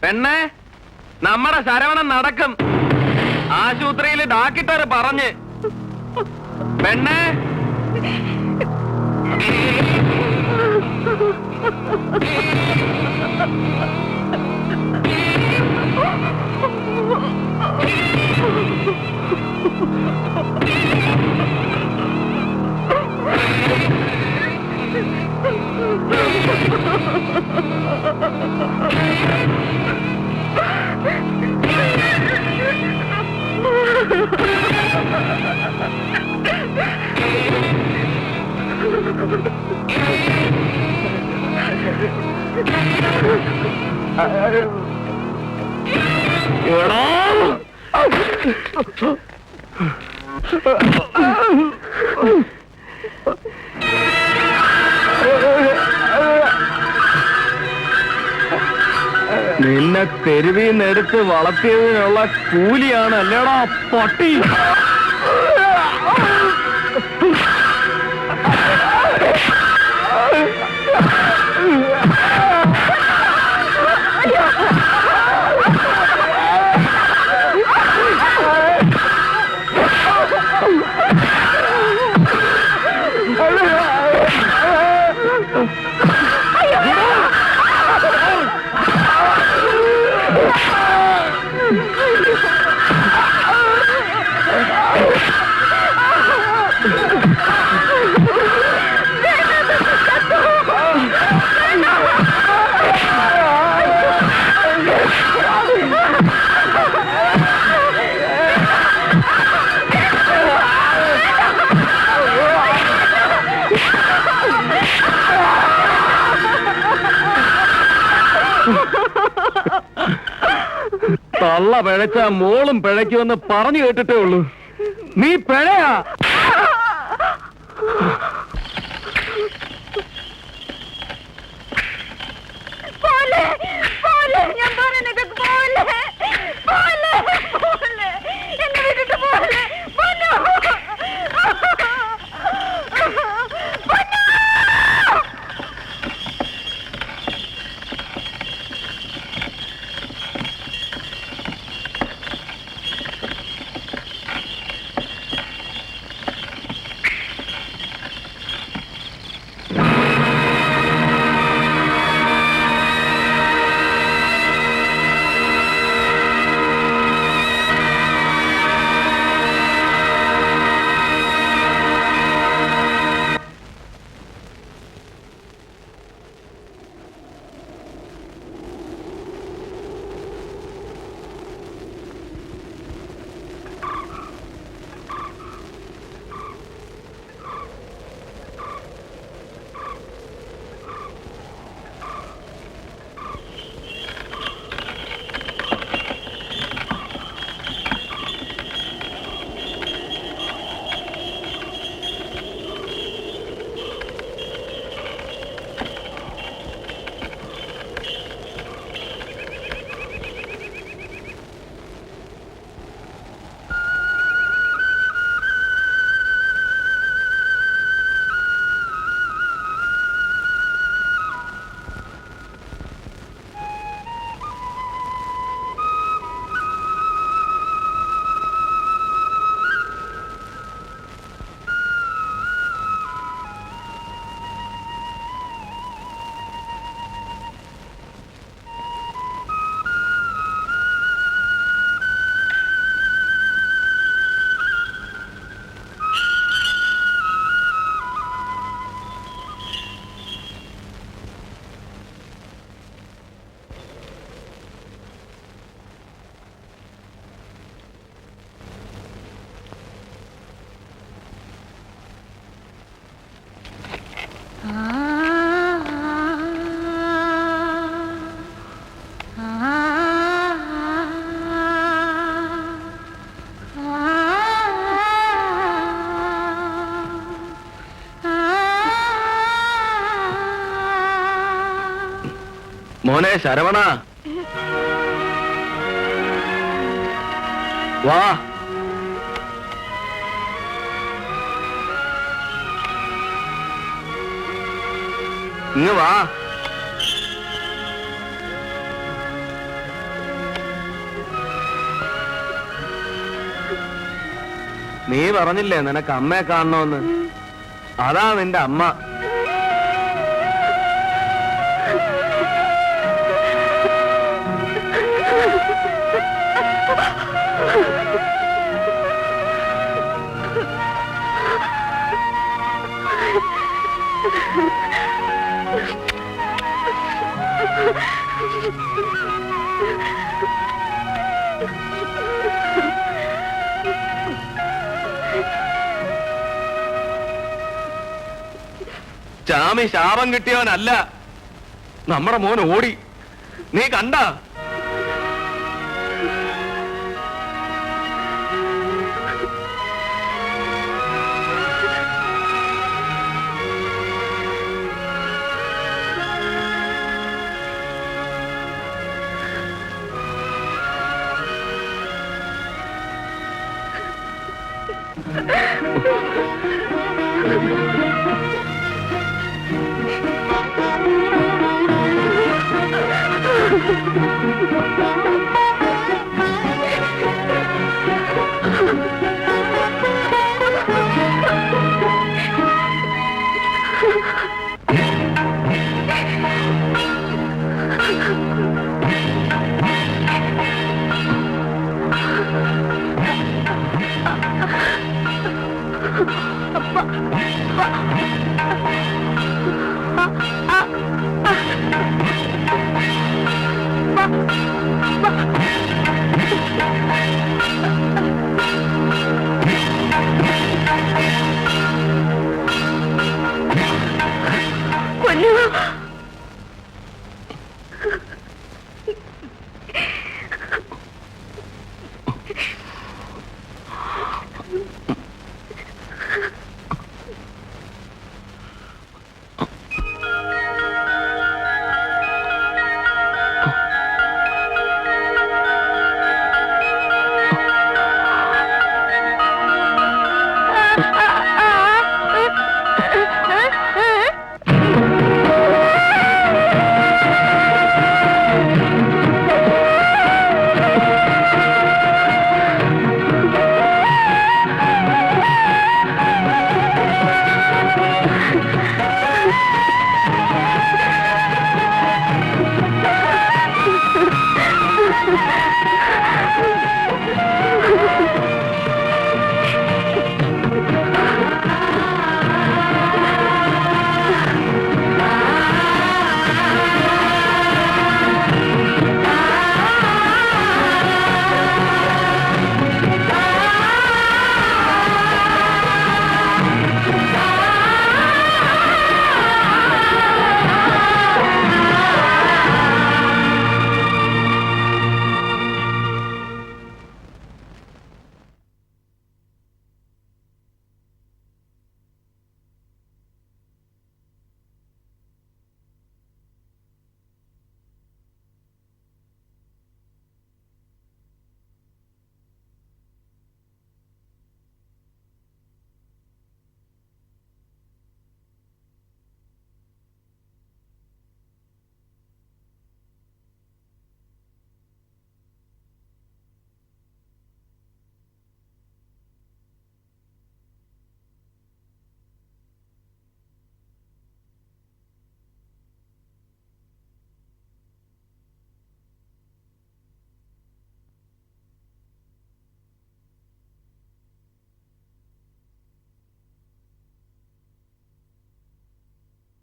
പെണ്ണേ, നമ്മുടെ ശരവണൻ നടക്കും. ആശുപത്രിയിൽ ഡാക്ടർ പറഞ്ഞ്. പെണ്ണേ, നിന്നെ തെരുവിൽ നിന്ന് എടുത്ത് വളർത്തിയതിനുള്ള കൂലിയാണ് അല്ലേടാ പട്ടി. തള്ള പിഴച്ച മോളും പിഴയ്ക്കുമെന്ന് പറഞ്ഞു കേട്ടിട്ടേ ഉള്ളൂ. നീ പിഴയാ. മോനെ ശരവണ, വാ. ഇങ്ങ് വാ. നീ പറഞ്ഞില്ലേ നിനക്ക് അമ്മയെ കാണണമെന്ന്? അതാ നിന്റെ അമ്മ. ചാമി ശാപം കിട്ടിയവനല്ല. നമ്മുടെ മോൻ ഓടി. നീ കണ്ട? അപ്പ